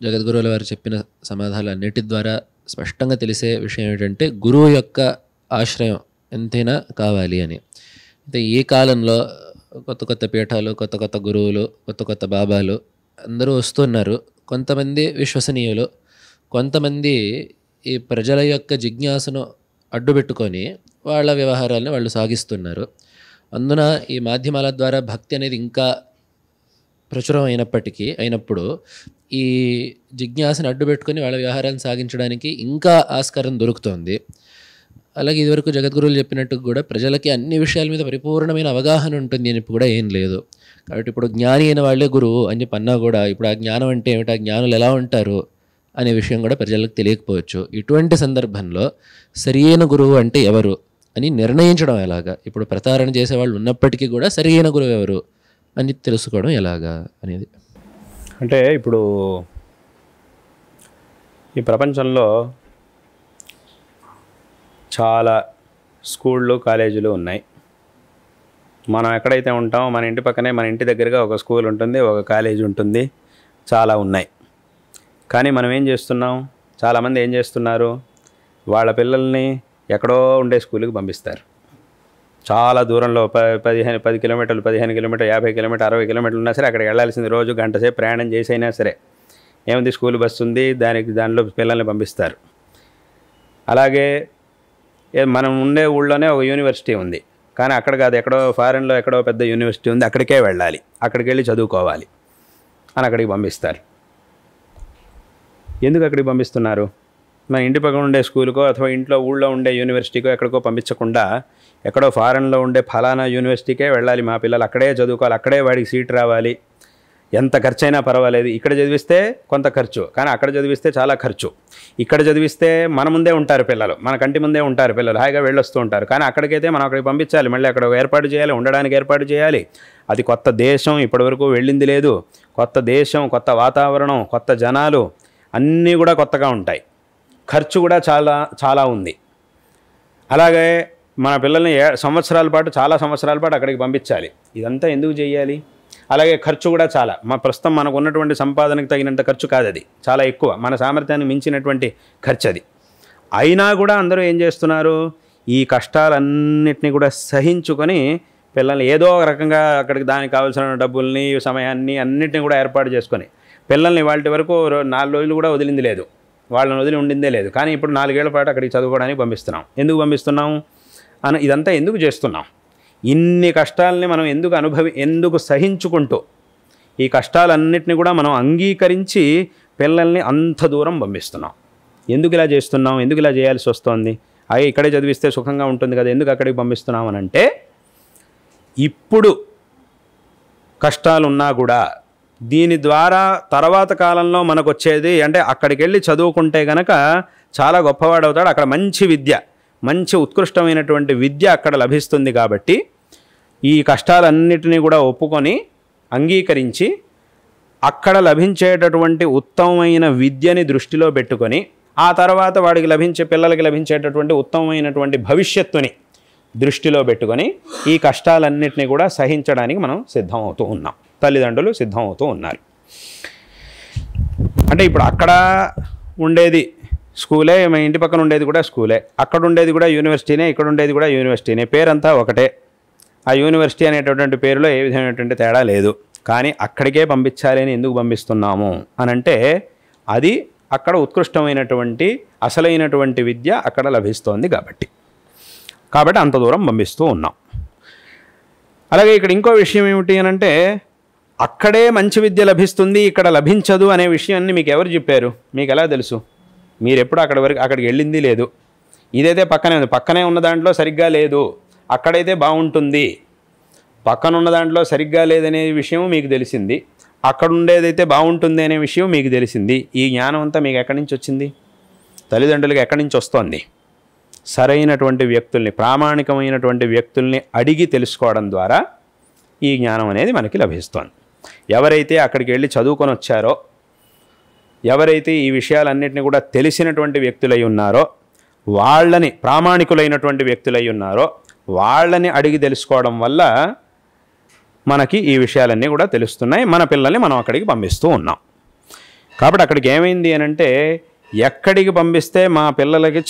జగద్గురువుల వారు చెప్పిన సమాధానాలు అన్నిటి ద్వారా స్పష్టంగా తెలిసే విషయం ఏంటంటే గురువు యొక్క ఆశ్రయం ఎంతైనా కావాలి అని. అయితే ఈ కాలంలో కొత్త కొత్త పీఠాలు, కొత్త కొత్త గురువులు, కొత్త కొత్త బాబాలు అందరూ వస్తున్నారు. కొంతమంది విశ్వసనీయులు, కొంతమంది ఈ ప్రజల యొక్క జిజ్ఞాసను అడ్డుపెట్టుకొని వాళ్ళ వ్యవహారాలను వాళ్ళు సాగిస్తున్నారు. అందున ఈ మాధ్యమాల ద్వారా భక్తి అనేది ఇంకా ప్రచురం అయినప్పుడు ఈ జిజ్ఞాసను అడ్డుపెట్టుకొని వాళ్ళ వ్యవహారాలను సాగించడానికి ఇంకా ఆస్కారం దొరుకుతోంది. అలాగే ఇదివరకు జగద్గురువులు చెప్పినట్టు కూడా ప్రజలకి అన్ని విషయాల మీద పరిపూర్ణమైన అవగాహన ఉంటుంది అని కూడా ఏం లేదు. కాబట్టి ఇప్పుడు జ్ఞాని అయిన వాళ్ళే గురువు అని చెప్పి అన్నా కూడా ఇప్పుడు ఆ జ్ఞానం అంటే ఏమిటి, ఆ జ్ఞానులు ఎలా ఉంటారు అనే విషయం కూడా ప్రజలకు తెలియకపోవచ్చు. ఇటువంటి సందర్భంలో సరియైన గురువు అంటే ఎవరు అని నిర్ణయించడం ఎలాగా? ఇప్పుడు ప్రతారణ చేసేవాళ్ళు ఉన్నప్పటికీ కూడా సరియైన గురువు ఎవరు అని తెలుసుకోవడం ఎలాగా అనేది. అంటే ఇప్పుడు ఈ ప్రపంచంలో చాలా స్కూళ్ళు, కాలేజీలు ఉన్నాయి. మనం ఎక్కడైతే ఉంటామో మన ఇంటి పక్కనే, మన ఇంటి దగ్గరగా ఒక స్కూల్ ఉంటుంది, ఒక కాలేజీ ఉంటుంది, చాలా ఉన్నాయి. కానీ మనం ఏం చేస్తున్నాం, చాలామంది ఏం చేస్తున్నారు, వాళ్ళ పిల్లల్ని ఎక్కడో ఉండే స్కూల్కి పంపిస్తారు. చాలా దూరంలో 10 కిలోమీటర్లు, 15 కిలోమీటర్లు, 50 కిలోమీటర్లు, 60 కిలోమీటర్లు ఉన్నా సరే అక్కడికి వెళ్ళాల్సింది. రోజు గంట సేపు ప్రయాణం చేసి అయినా సరే ఏముంది, స్కూల్ బస్సు ఉంది, దానిలో పిల్లల్ని పంపిస్తారు. అలాగే మనం ఉండే ఊళ్ళోనే ఒక యూనివర్సిటీ ఉంది, కానీ అక్కడ కాదు, ఎక్కడో ఫారెన్లో ఎక్కడో పెద్ద యూనివర్సిటీ ఉంది, అక్కడికే వెళ్ళాలి, అక్కడికి వెళ్ళి చదువుకోవాలి అని అక్కడికి పంపిస్తారు. ఎందుకు అక్కడికి పంపిస్తున్నారు? మన ఇంటి పక్కన ఉండే స్కూల్కో అథవా ఇంట్లో ఊళ్ళో ఉండే యూనివర్సిటీకో ఎక్కడికో పంపించకుండా ఎక్కడో ఫారెన్లో ఉండే ఫలానా యూనివర్సిటీకే వెళ్ళాలి మా పిల్లలు, అక్కడే చదువుకోవాలి, అక్కడే వాడికి సీట్ రావాలి, ఎంత ఖర్చు అయినా పర్వాలేదు. ఇక్కడ చదివిస్తే కొంత ఖర్చు, కానీ అక్కడ చదివిస్తే చాలా ఖర్చు. ఇక్కడ చదివిస్తే మన ముందే ఉంటారు పిల్లలు, మన కంటి ముందే ఉంటారు పిల్లలు, హాయిగా వెళ్ళొస్తూ ఉంటారు. కానీ అక్కడికైతే మనం అక్కడికి పంపించాలి, మళ్ళీ అక్కడ ఏర్పాటు చేయాలి, ఉండడానికి ఏర్పాటు చేయాలి. అది కొత్త దేశం, ఇప్పటివరకు వెళ్ళింది లేదు, కొత్త దేశం, కొత్త వాతావరణం, కొత్త జనాలు, అన్నీ కూడా కొత్తగా ఉంటాయి. ఖర్చు కూడా చాలా చాలా ఉంది. అలాగే మన పిల్లల్ని చాలా సంవత్సరాల పాటు అక్కడికి పంపించాలి. ఇదంతా ఎందుకు చేయాలి? అలాగే ఖర్చు కూడా చాలా, ప్రస్తుతం మనకు ఉన్నటువంటి సంపాదనకు తగినంత ఖర్చు కాదు, అది చాలా ఎక్కువ, మన సామర్థ్యాన్ని మించినటువంటి ఖర్చు అది. అయినా కూడా అందరూ ఏం చేస్తున్నారు, ఈ కష్టాలన్నింటినీ కూడా సహించుకొని పిల్లల్ని ఏదో ఒక రకంగా అక్కడికి దానికి కావాల్సిన డబ్బుల్ని, సమయాన్ని అన్నింటినీ కూడా ఏర్పాటు చేసుకొని పిల్లల్ని వాటి వరకు 4 రోజులు కూడా వదిలింది లేదు, వాళ్ళని వదిలి ఉండిందే లేదు. కానీ ఇప్పుడు 4 ఏళ్ల పాటు అక్కడికి చదువుకోవడానికి పంపిస్తున్నాం. ఎందుకు పంపిస్తున్నాం అని, ఇదంతా ఎందుకు చేస్తున్నాం? ఇన్ని కష్టాలని మనం ఎందుకు సహించుకుంటూ ఈ కష్టాలన్నింటినీ కూడా మనం అంగీకరించి పిల్లల్ని అంత దూరం పంపిస్తున్నాం. ఎందుకు ఇలా చేస్తున్నాం, ఎందుకు ఇలా చేయాల్సి వస్తుంది? ఇక్కడే చదివిస్తే సుఖంగా ఉంటుంది కదా, ఎందుకు అక్కడికి పంపిస్తున్నాం అని అంటే, ఇప్పుడు కష్టాలున్నా కూడా దీని ద్వారా తర్వాత కాలంలో మనకు వచ్చేది అంటే అక్కడికి వెళ్ళి చదువుకుంటే కనుక చాలా గొప్పవాడవుతాడు, అక్కడ మంచి విద్య, మంచి ఉత్కృష్టమైనటువంటి విద్య అక్కడ లభిస్తుంది. కాబట్టి ఈ కష్టాలన్నిటినీ కూడా ఒప్పుకొని అంగీకరించి అక్కడ లభించేటటువంటి ఉత్తమమైన విద్యని దృష్టిలో పెట్టుకొని ఆ తర్వాత పిల్లలకి లభించేటటువంటి ఉత్తమమైనటువంటి భవిష్యత్తుని దృష్టిలో పెట్టుకొని ఈ కష్టాలన్నిటినీ కూడా సహించడానికి మనం సిద్ధమవుతూ ఉన్నాం, తల్లిదండ్రులు సిద్ధమవుతూ ఉన్నారు. అంటే ఇప్పుడు అక్కడ ఉండేది స్కూలే, మా ఇంటి పక్కన ఉండేది కూడా స్కూలే, అక్కడ ఉండేది కూడా యూనివర్సిటీనే, ఇక్కడ ఉండేది కూడా యూనివర్సిటీనే, పేరంతా ఒకటే. ఆ యూనివర్సిటీ అనేటటువంటి పేరులో ఏ విధమైనటువంటి తేడా లేదు. కానీ అక్కడికే పంపించాలి అని ఎందుకు పంపిస్తున్నాము అని అంటే, అది అక్కడ ఉత్కృష్టమైనటువంటి అసలైనటువంటి విద్య అక్కడ లభిస్తోంది కాబట్టి అంత దూరం పంపిస్తూ ఉన్నాం. అలాగే ఇక్కడ ఇంకో విషయం ఏమిటి అని అంటే, అక్కడే మంచి విద్య లభిస్తుంది, ఇక్కడ లభించదు అనే విషయాన్ని మీకు ఎవరు చెప్పారు? మీకు ఎలా తెలుసు? మీరు ఎప్పుడు అక్కడికి వెళ్ళింది లేదు. ఇదైతే పక్కనే ఉంది, పక్కనే ఉన్న దాంట్లో సరిగ్గా లేదు, అక్కడైతే బాగుంటుంది. పక్కన ఉన్న దాంట్లో సరిగ్గా లేదనే విషయం మీకు తెలిసింది, అక్కడ ఉండేదైతే బాగుంటుంది అనే విషయం మీకు తెలిసింది. ఈ జ్ఞానం అంతా మీకు ఎక్కడి నుంచి వచ్చింది? తల్లిదండ్రులకు ఎక్కడి నుంచి వస్తోంది? సరైనటువంటి వ్యక్తుల్ని, ప్రామాణికమైనటువంటి వ్యక్తుల్ని అడిగి తెలుసుకోవడం ద్వారా ఈ జ్ఞానం అనేది మనకి లభిస్తోంది. ఎవరైతే అక్కడికి వెళ్ళి చదువుకొని వచ్చారో, ఎవరైతే ఈ విషయాలన్నింటినీ కూడా తెలిసినటువంటి వ్యక్తులై ఉన్నారో, వాళ్ళని, ప్రామాణికులైనటువంటి వ్యక్తులై ఉన్నారో వాళ్ళని అడిగి తెలుసుకోవడం వల్ల మనకి ఈ విషయాలన్నీ కూడా తెలుస్తున్నాయి. మన పిల్లల్ని మనం అక్కడికి పంపిస్తూ ఉన్నాం. కాబట్టి అక్కడికి ఏమైంది అని అంటే, ఎక్కడికి పంపిస్తే మన పిల్లలకి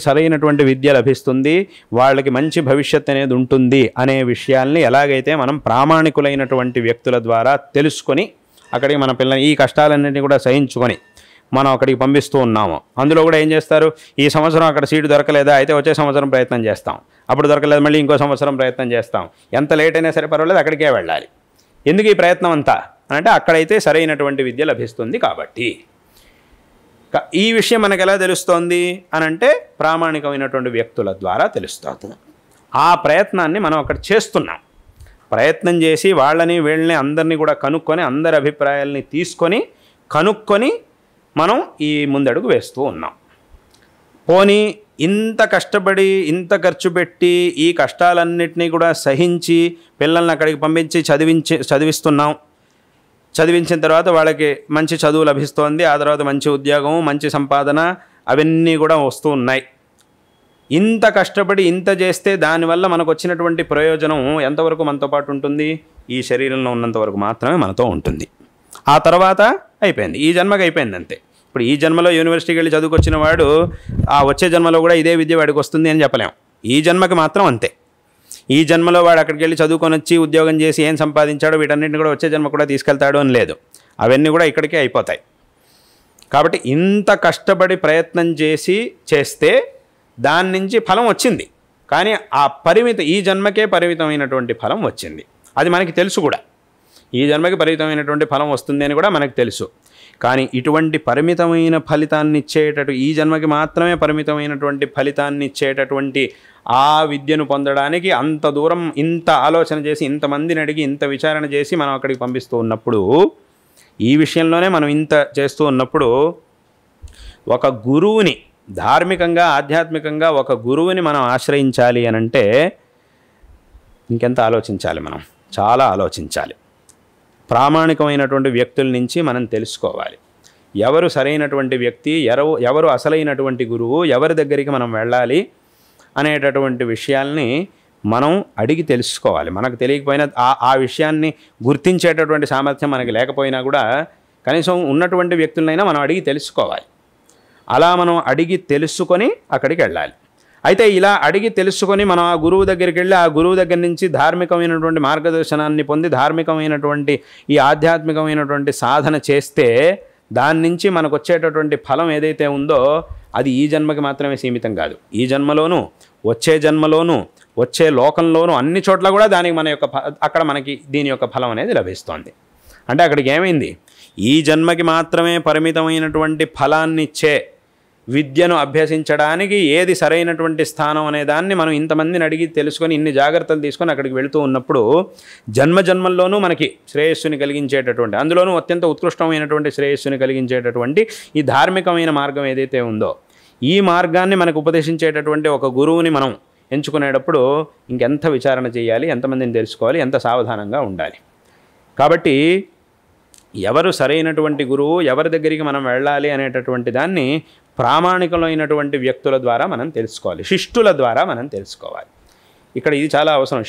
సరైనటువంటి విద్య లభిస్తుంది, వాళ్ళకి మంచి భవిష్యత్తు అనేది ఉంటుంది అనే విషయాల్ని ఎలాగైతే మనం ప్రామాణికులైనటువంటి వ్యక్తుల ద్వారా తెలుసుకొని అక్కడికి మన పిల్లల్ని ఈ కష్టాలన్నింటినీ కూడా సహించుకొని మనం అక్కడికి పంపిస్తూ ఉన్నాము. అందులో కూడా ఏం చేస్తారు, ఈ సంవత్సరం అక్కడ సీటు దొరకలేదా, అయితే వచ్చే సంవత్సరం ప్రయత్నం చేస్తాం, అప్పుడు దొరకలేదు మళ్ళీ ఇంకో సంవత్సరం ప్రయత్నం చేస్తాం, ఎంత లేట్ అయినా సరే పర్వాలేదు అక్కడికే వెళ్ళాలి. ఎందుకు ఈ ప్రయత్నం అంతా అంటే, అక్కడైతే సరైనటువంటి విద్య లభిస్తుంది కాబట్టి. ఈ విషయం మనకు ఎలా తెలుస్తోంది అని అంటే, ప్రామాణికమైనటువంటి వ్యక్తుల ద్వారా తెలుస్తుంది. ఆ ప్రయత్నాన్ని మనం అక్కడ చేస్తున్నాం. ప్రయత్నం చేసి వాళ్ళని వీళ్ళని అందరినీ కూడా కనుక్కొని, అందరి అభిప్రాయాలని తీసుకొని కనుక్కొని మనం ఈ ముందడుగు వేస్తూ ఉన్నాం. పోనీ ఇంత కష్టపడి, ఇంత ఖర్చు పెట్టి, ఈ కష్టాలన్నింటినీ కూడా సహించి పిల్లల్ని అక్కడికి పంపించి చదివిస్తున్నాం. చదివించిన తర్వాత వాళ్ళకి మంచి చదువు లభిస్తోంది, ఆ తర్వాత మంచి ఉద్యోగం, మంచి సంపాదన, అవన్నీ కూడా వస్తూ ఉన్నాయి. ఇంత కష్టపడి ఇంత చేస్తే దానివల్ల మనకు వచ్చినటువంటి ప్రయోజనం ఎంతవరకు మనతో పాటు ఉంటుంది? ఈ శరీరంలో ఉన్నంత వరకు మాత్రమే మనతో ఉంటుంది. ఆ తర్వాత అయిపోయింది, ఈ జన్మకి అయిపోయింది అంతే. ఇప్పుడు ఈ జన్మలో యూనివర్సిటీకి వెళ్ళి చదువుకొచ్చిన వాడు ఆ వచ్చే జన్మలో కూడా ఇదే విద్య వాడికి వస్తుంది అని చెప్పలేం. ఈ జన్మకి మాత్రం అంతే. ఈ జన్మలో వాడు అక్కడికి వెళ్ళి చదువుకొని వచ్చి ఉద్యోగం చేసి ఏం సంపాదించాడో వీటన్నిటిని కూడా వచ్చే జన్మ కూడా తీసుకెళ్తాడు అని లేదు. అవన్నీ కూడా ఇక్కడికే అయిపోతాయి. కాబట్టి ఇంత కష్టపడి ప్రయత్నం చేస్తే దాని నుంచి ఫలం వచ్చింది, కానీ ఆ ఈ జన్మకే పరిమితమైనటువంటి ఫలం వచ్చింది. అది మనకి తెలుసు కూడా, ఈ జన్మకి పరిమితమైనటువంటి ఫలం వస్తుంది అని కూడా మనకు తెలుసు. కానీ ఇటువంటి పరిమితమైన ఫలితాన్ని ఈ జన్మకి మాత్రమే పరిమితమైనటువంటి ఫలితాన్ని ఇచ్చేటటువంటి ఆ విద్యను పొందడానికి అంత దూరం, ఇంత ఆలోచన చేసి, ఇంతమందిని అడిగి, ఇంత విచారణ చేసి మనం అక్కడికి పంపిస్తూ ఉన్నప్పుడు, ఈ విషయంలోనే మనం ఇంత చేస్తూ ఉన్నప్పుడు, ఒక గురువుని, ధార్మికంగా ఆధ్యాత్మికంగా ఒక గురువుని మనం ఆశ్రయించాలి అని అంటే ఇంకెంత ఆలోచించాలి? మనం చాలా ఆలోచించాలి. ప్రామాణికమైనటువంటి వ్యక్తుల నుంచి మనం తెలుసుకోవాలి. ఎవరు సరైనటువంటి వ్యక్తి, ఎవరు అసలైనటువంటి గురువు, ఎవరి దగ్గరికి మనం వెళ్ళాలి అనేటటువంటి విషయాల్ని మనం అడిగి తెలుసుకోవాలి. మనకు తెలియకపోయినా ఆ విషయాన్ని గుర్తించేటటువంటి సామర్థ్యం మనకి లేకపోయినా కూడా కనీసం ఉన్నటువంటి వ్యక్తులనైనా మనం అడిగి తెలుసుకోవాలి. అలా మనం అడిగి తెలుసుకొని అక్కడికి వెళ్ళాలి. అయితే ఇలా అడిగి తెలుసుకొని మనం ఆ గురువు దగ్గరికి వెళ్ళి, ఆ గురువు దగ్గర నుంచి ధార్మికమైనటువంటి మార్గదర్శనాన్ని పొంది, ధార్మికమైనటువంటి ఈ ఆధ్యాత్మికమైనటువంటి సాధన చేస్తే దాని నుంచి మనకు వచ్చేటటువంటి ఫలం ఏదైతే ఉందో అది ఈ జన్మకి మాత్రమే సీమితం కాదు. ఈ జన్మలోనూ, వచ్చే జన్మలోనూ, వచ్చే లోకంలోనూ, అన్ని చోట్ల కూడా దానికి అక్కడ మనకి దీని యొక్క ఫలం అనేది లభిస్తోంది. అంటే అక్కడికి ఏమైంది? ఈ జన్మకి మాత్రమే పరిమితమైనటువంటి ఫలాన్నిచ్చే విద్యను అభ్యసించడానికి ఏది సరైనటువంటి స్థానం అనే దాన్ని మనం ఇంతమందిని అడిగి తెలుసుకొని, ఇన్ని జాగ్రత్తలు తీసుకొని అక్కడికి వెళుతూ ఉన్నప్పుడు జన్మల్లోనూ మనకి శ్రేయస్సుని కలిగించేటటువంటి, అందులోనూ అత్యంత ఉత్కృష్టమైనటువంటి శ్రేయస్సుని కలిగించేటటువంటి ఈ ధార్మికమైన మార్గం ఏదైతే ఉందో, ఈ మార్గాన్ని మనకు ఉపదేశించేటటువంటి ఒక గురువుని మనం ఎంచుకునేటప్పుడు ఇంకెంత విచారణ చేయాలి, ఎంతమందిని తెలుసుకోవాలి, ఎంత సావధానంగా ఉండాలి. కాబట్టి ఎవరు సరైనటువంటి గురువు, ఎవరి దగ్గరికి మనం వెళ్ళాలి అనేటటువంటి దాన్ని ప్రామాణికమైనటువంటి వ్యక్తుల ద్వారా మనం తెలుసుకోవాలి, శిష్టుల ద్వారా మనం తెలుసుకోవాలి. ఇక్కడ ఇది చాలా అవసరం.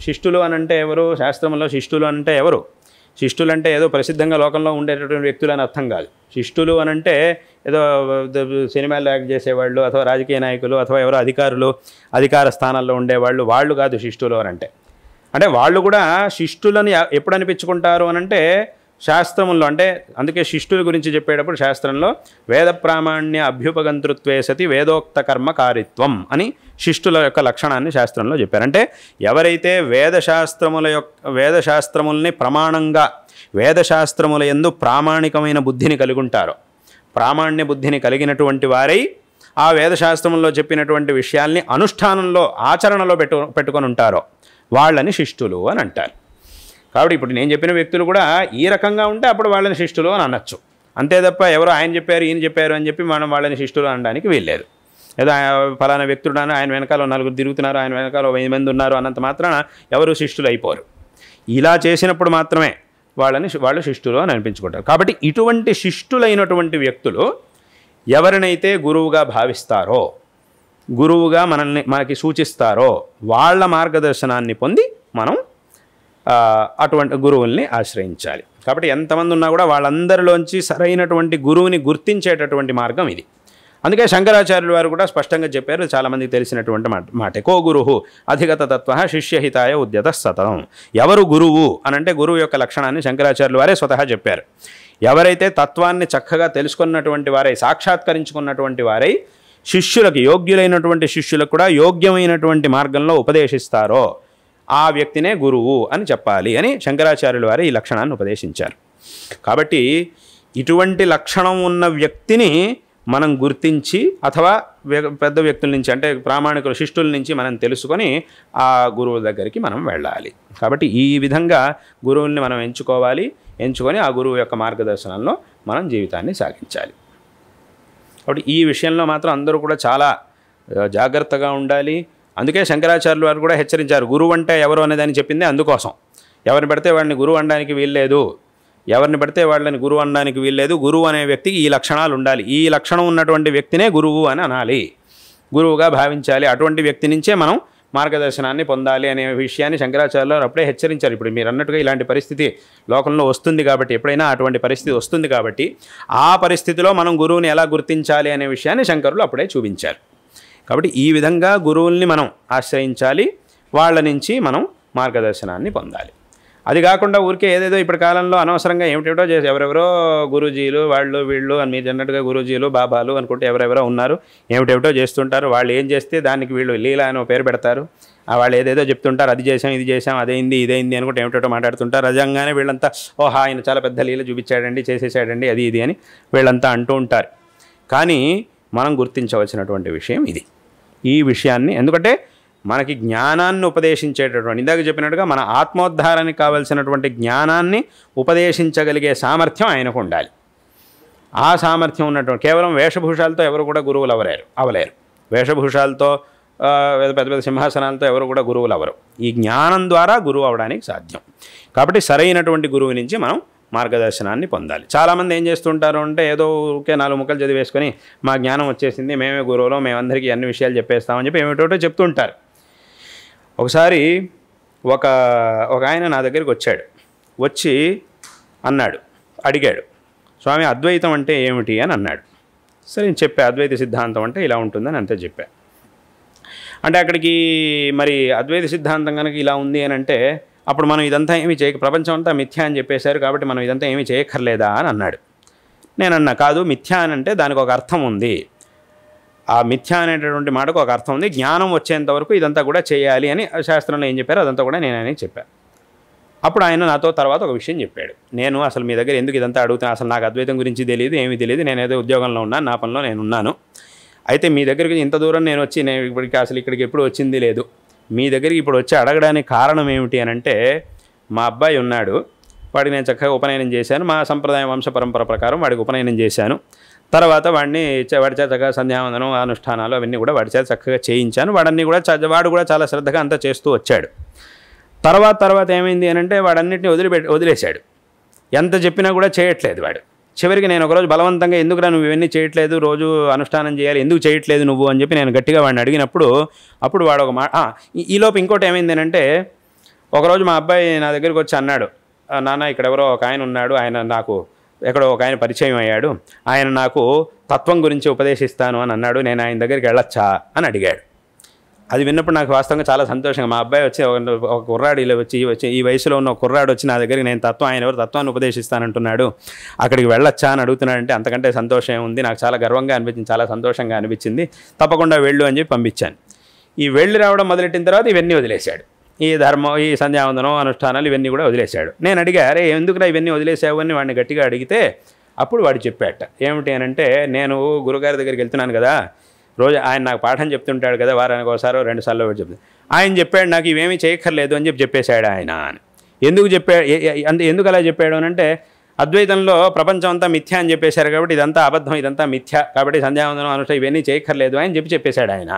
శిష్టులు అని అంటే ఎవరు? శాస్త్రంలో శిష్టులు అంటే ఎవరు? శిష్టులు అంటే ఏదో ప్రసిద్ధంగా లోకంలో ఉండేటటువంటి వ్యక్తులు అని అర్థం కాదు. శిష్టులు అని అంటే ఏదో సినిమాలు యాక్ట్ చేసేవాళ్ళు, అథవా రాజకీయ నాయకులు, అథవా ఎవరో అధికార స్థానాల్లో ఉండేవాళ్ళు, వాళ్ళు కాదు శిష్టులు అని అంటే వాళ్ళు కూడా శిష్టులని ఎప్పుడు అనిపించుకుంటారు అని అంటే శాస్త్రముల్లో, అంటే అందుకే శిష్టుల గురించి చెప్పేటప్పుడు శాస్త్రంలో వేద ప్రామాణ్య అభ్యుపగంతృత్వే సతి వేదోక్త కర్మకారిత్వం అని శిష్టుల యొక్క లక్షణాన్ని శాస్త్రంలో చెప్పారు. అంటే ఎవరైతే వేదశాస్త్రముల్ని ప్రమాణంగా, వేదశాస్త్రముల యందు ప్రామాణికమైన బుద్ధిని కలిగి ఉంటారో, ప్రామాణ్య బుద్ధిని కలిగినటువంటి వారై ఆ వేదశాస్త్రంలో చెప్పినటువంటి విషయాల్ని అనుష్ఠానంలో ఆచరణలో పెట్టుకొని ఉంటారో వాళ్ళని శిష్టులు అని అంటారు. కాబట్టి ఇప్పుడు నేను చెప్పిన వ్యక్తులు కూడా ఈ రకంగా ఉంటే అప్పుడు వాళ్ళని శిష్టులు అని అనొచ్చు. అంతే తప్ప ఎవరో ఆయన చెప్పారు ఈయన చెప్పారు అని చెప్పి మనం వాళ్ళని శిష్టులు అనడానికి వీల్లేదు. ఏదో ఫలానా వ్యక్తుడు ఆయన వెనకాల 4 తిరుగుతున్నారు, ఆయన వెనకాల 1000 మంది ఉన్నారు అన్నంత మాత్రాన ఎవరు శిష్టులు అయిపోరు. ఇలా చేసినప్పుడు మాత్రమే వాళ్ళు శిష్టులు అని అనిపించుకుంటారు. కాబట్టి ఇటువంటి శిష్టులైనటువంటి వ్యక్తులు ఎవరినైతే గురువుగా భావిస్తారో, గురువుగా మనకి సూచిస్తారో వాళ్ళ మార్గదర్శనాన్ని పొంది మనం అటువంటి గురువుల్ని ఆశ్రయించాలి. కాబట్టి ఎంతమంది ఉన్నా కూడా వాళ్ళందరిలోంచి సరైనటువంటి గురువుని గుర్తించేటటువంటి మార్గం ఇది. అందుకే శంకరాచార్యుల వారు కూడా స్పష్టంగా చెప్పారు, చాలామందికి తెలిసినటువంటి మాట. కో గురువు అధిగత తత్వ శిష్యహితాయ ఉద్యత సతతం. ఎవరు గురువు అనంటే గురువు యొక్క లక్షణాన్ని శంకరాచార్యుల వారే స్వతహా చెప్పారు. ఎవరైతే తత్వాన్ని చక్కగా తెలుసుకున్నటువంటి వారై, సాక్షాత్కరించుకున్నటువంటి వారై శిష్యులకు, యోగ్యులైనటువంటి శిష్యులకు కూడా యోగ్యమైనటువంటి మార్గంలో ఉపదేశిస్తారో ఆ వ్యక్తినే గురువు అని చెప్పాలి అని శంకరాచార్యుల వారే ఈ లక్షణాన్ని ఉపదేశించారు. కాబట్టి ఇటువంటి లక్షణం ఉన్న వ్యక్తిని మనం గుర్తించి అథవా పెద్ద వ్యక్తుల నుంచి అంటే ప్రామాణికుల శిష్టుల నుంచి మనం తెలుసుకొని ఆ గురువు దగ్గరికి మనం వెళ్ళాలి. కాబట్టి ఈ విధంగా గురువుల్ని మనం ఎంచుకొని ఆ గురువు యొక్క మార్గదర్శనంలో మనం జీవితాన్ని సాగించాలి. కాబట్టి ఈ విషయంలో మాత్రం అందరూ కూడా చాలా జాగ్రత్తగా ఉండాలి. అందుకే శంకరాచార్యుల వారు కూడా హెచ్చరించారు, గురువు అంటే ఎవరు అనేదాన్ని చెప్పిందే అందుకోసం. ఎవరిని పడితే వాడిని గురువు అనడానికి వీల్లేదు, ఎవరిని పడితే వాళ్ళని గురువు అనడానికి వీల్లేదు. గురువు అనే వ్యక్తికి ఈ లక్షణాలు ఉండాలి, ఈ లక్షణం ఉన్నటువంటి వ్యక్తినే గురువు అని అనాలి, గురువుగా భావించాలి. అటువంటి వ్యక్తి నుంచే మనం మార్గదర్శనాన్ని పొందాలి అనే విషయాన్ని శంకరాచార్యులు వారు అప్పుడే హెచ్చరించారు. ఇప్పుడు మీరు అన్నట్టుగా ఇలాంటి పరిస్థితి లోకంలో వస్తుంది కాబట్టి, ఎప్పుడైనా అటువంటి పరిస్థితి వస్తుంది కాబట్టి ఆ పరిస్థితిలో మనం గురువుని ఎలా గుర్తించాలి అనే విషయాన్ని శంకరులు అప్పుడే చూపించారు. కాబట్టి ఈ విధంగా గురువుల్ని మనం ఆశ్రయించాలి, వాళ్ళ నుంచి మనం మార్గదర్శనాన్ని పొందాలి. అది కాకుండా ఊరికే ఏదేదో ఇప్పటి కాలంలో అనవసరంగా ఏమిటేటో చేసి ఎవరెవరో గురూజీలు వాళ్ళు వీళ్ళు అని మీరు అన్నట్టుగా గురూజీలు బాబాలు అనుకుంటే ఎవరెవరో ఉన్నారు, ఏమిటేమిటో చేస్తుంటారు. వాళ్ళు ఏం చేస్తే దానికి వీళ్ళు లీలా అని పేరు పెడతారు. వాళ్ళు ఏదేదో చెప్తుంటారు, అది చేసాం ఇది చేసాం అదైంది ఇదైంది అనుకుంటే ఏమిటేటో మాట్లాడుతుంటారు. నిజంగానే వీళ్ళంతా ఆయన చాలా పెద్ద లీల చూపించాడండి, చేసేసాడండి, అది ఇది అని వీళ్ళంతా అంటూ ఉంటారు. కానీ మనం గుర్తించవలసినటువంటి విషయం ఇది. ఈ విషయాన్ని ఎందుకంటే మనకి జ్ఞానాన్ని ఉపదేశించేటటువంటి, ఇందాక చెప్పినట్టుగా మన ఆత్మోద్ధారానికి కావలసినటువంటి జ్ఞానాన్ని ఉపదేశించగలిగే సామర్థ్యం ఆయనకు ఉండాలి. ఆ సామర్థ్యం ఉన్నటువంటి కేవలం వేషభూషాలతో ఎవరు కూడా గురువులు అవలేరు. వేషభూషాలతో పెద్ద పెద్ద సింహాసనాలతో ఎవరు కూడా గురువులు అవరు. ఈ జ్ఞానం ద్వారా గురువు అవడానికి సాధ్యం. కాబట్టి సరైనటువంటి గురువు నుంచి మనం మార్గదర్శనాన్ని పొందాలి. చాలామంది ఏం చేస్తుంటారు అంటే ఏదో ఊరికే 4 ముక్కలు చదివేసుకొని మా జ్ఞానం వచ్చేసింది, మేమే గురువులో, మేమందరికీ అన్ని విషయాలు చెప్పేస్తామని చెప్పి ఏమిటో చెప్తుంటారు. ఒకసారి ఒక ఆయన నా దగ్గరికి వచ్చి అడిగాడు, స్వామి అద్వైతం అంటే ఏమిటి అని అన్నాడు. సరే నేను చెప్పా, అద్వైత సిద్ధాంతం అంటే ఇలా ఉంటుందని అంతే చెప్పా. అంటే అక్కడికి మరి అద్వైత సిద్ధాంతం కనుక ఇలా ఉంది అని అంటే అప్పుడు మనం ఇదంతా ఏమీ ప్రపంచం అంతా మిథ్యా అని చెప్పేశారు కాబట్టి మనం ఇదంతా ఏమీ చేయక్కర్లేదా అని అన్నాడు. నేనన్నా కాదు, మిథ్యా అని అంటే దానికి ఒక అర్థం ఉంది, ఆ మిథ్యా అనేటటువంటి మాటకు ఒక అర్థం ఉంది, జ్ఞానం వచ్చేంత వరకు ఇదంతా కూడా చేయాలి అని శాస్త్రంలో ఏం చెప్పారో అదంతా కూడా నేను ఆయనకి చెప్పాను. అప్పుడు ఆయన నాతో తర్వాత ఒక విషయం చెప్పాడు, నేను అసలు మీ దగ్గర ఎందుకు ఇదంతా అడుగుతాను, అసలు నాకు అద్వైతం గురించి తెలియదు, ఏమీ తెలియదు, నేను ఏదో ఉద్యోగంలో ఉన్నాను, నా పనిలో నేను ఉన్నాను, అయితే మీ దగ్గరికి ఇంత దూరం నేను వచ్చి నేను ఇక్కడికి ఎప్పుడు వచ్చింది లేదు, మీ దగ్గరికి ఇప్పుడు వచ్చి అడగడానికి కారణం ఏమిటి అని అంటే మా అబ్బాయి ఉన్నాడు, వాడికి నేను చక్కగా ఉపనయనం చేశాను, మా సంప్రదాయ వంశ పరంపర ప్రకారం వాడికి ఉపనయనం చేశాను, తర్వాత వాడి చేత చక్కగా సంధ్యావందనం అనుష్ఠానాలు అవన్నీ కూడా వాడి చేత చక్కగా చేయించాను, వాడు కూడా చాలా శ్రద్ధగా అంతా చేస్తూ వచ్చాడు. తర్వాత ఏమైంది అని అంటే వాడన్నింటినీ వదిలేశాడు, ఎంత చెప్పినా కూడా చేయట్లేదు వాడు. చివరికి నేను ఒకరోజు బలవంతంగా ఎందుకురా నువ్వు ఇవన్నీ చేయట్లేదు, రోజు అనుష్ఠానం చేయాలి, ఎందుకు చేయట్లేదు నువ్వు అని చెప్పి నేను గట్టిగా వాడిని అడిగినప్పుడు అప్పుడు వాడు ఒక ఈలోపు ఇంకోటి ఏమైంది అని అంటే ఒకరోజు మా అబ్బాయి నా దగ్గరికి వచ్చి అన్నాడు, నాన్న ఇక్కడ ఎవరో ఒక ఆయన ఉన్నాడు, ఆయన నాకు ఎక్కడో ఒక ఆయన పరిచయం అయ్యాడు, ఆయన నాకు తత్వం గురించి ఉపదేశిస్తాను అని అన్నాడు, నేను ఆయన దగ్గరికి వెళ్ళొచ్చా అని అడిగాడు. అది విన్నప్పుడు నాకు వాస్తవంగా చాలా సంతోషంగా, మా అబ్బాయి వచ్చి ఒక కుర్రాడు ఇలా వచ్చి ఈ వయసులో ఉన్న కుర్రాడు వచ్చి నా దగ్గరికి నేను ఆయన ఎవరు తత్వాన్ని ఉపదేశిస్తానంటున్నాడు, అక్కడికి వెళ్ళొచ్చా అని అడుగుతున్నాడంటే అంతకంటే సంతోషం ఉంది, నాకు చాలా గర్వంగా అనిపించింది, చాలా సంతోషంగా అనిపించింది, తప్పకుండా వెళ్ళు అని చెప్పి పంపించాను. ఈ వెళ్ళి రావడం మొదలెట్టిన తర్వాత ఇవన్నీ వదిలేశాడు, ఈ ధర్మం, ఈ సంధ్యావందనం అనుష్ఠానాలు ఇవన్నీ కూడా వదిలేశాడు. నేను అడిగా, అరే ఎందుకురా ఇవన్నీ వదిలేసావు అని వాడిని గట్టిగా అడిగితే అప్పుడు వాడు చెప్పాట, ఏమిటి అని అంటే నేను గురుగారి దగ్గరికి వెళ్తున్నాను కదా, రోజు ఆయన నాకు పాఠం చెప్తుంటాడు కదా, వారానికి ఒకసారో 2 సార్లు చెప్తాను. ఆయన చెప్పాడు నాకు ఇవేమీ చేయక్కర్లేదు అని చెప్పేశాడు ఆయన అని. ఎందుకు చెప్పాడు అంటే ఎందుకు అలా చెప్పాడు అని అంటే, అద్వైతంలో ప్రపంచం అంతా మిథ్య అని చెప్పేశారు కాబట్టి ఇదంతా అబద్ధం, ఇదంతా మిథ్య, కాబట్టి సంధ్యావందనం అనుష్ఠానం ఇవన్నీ చేయక్కర్లేదు అని చెప్పేశాడు ఆయన.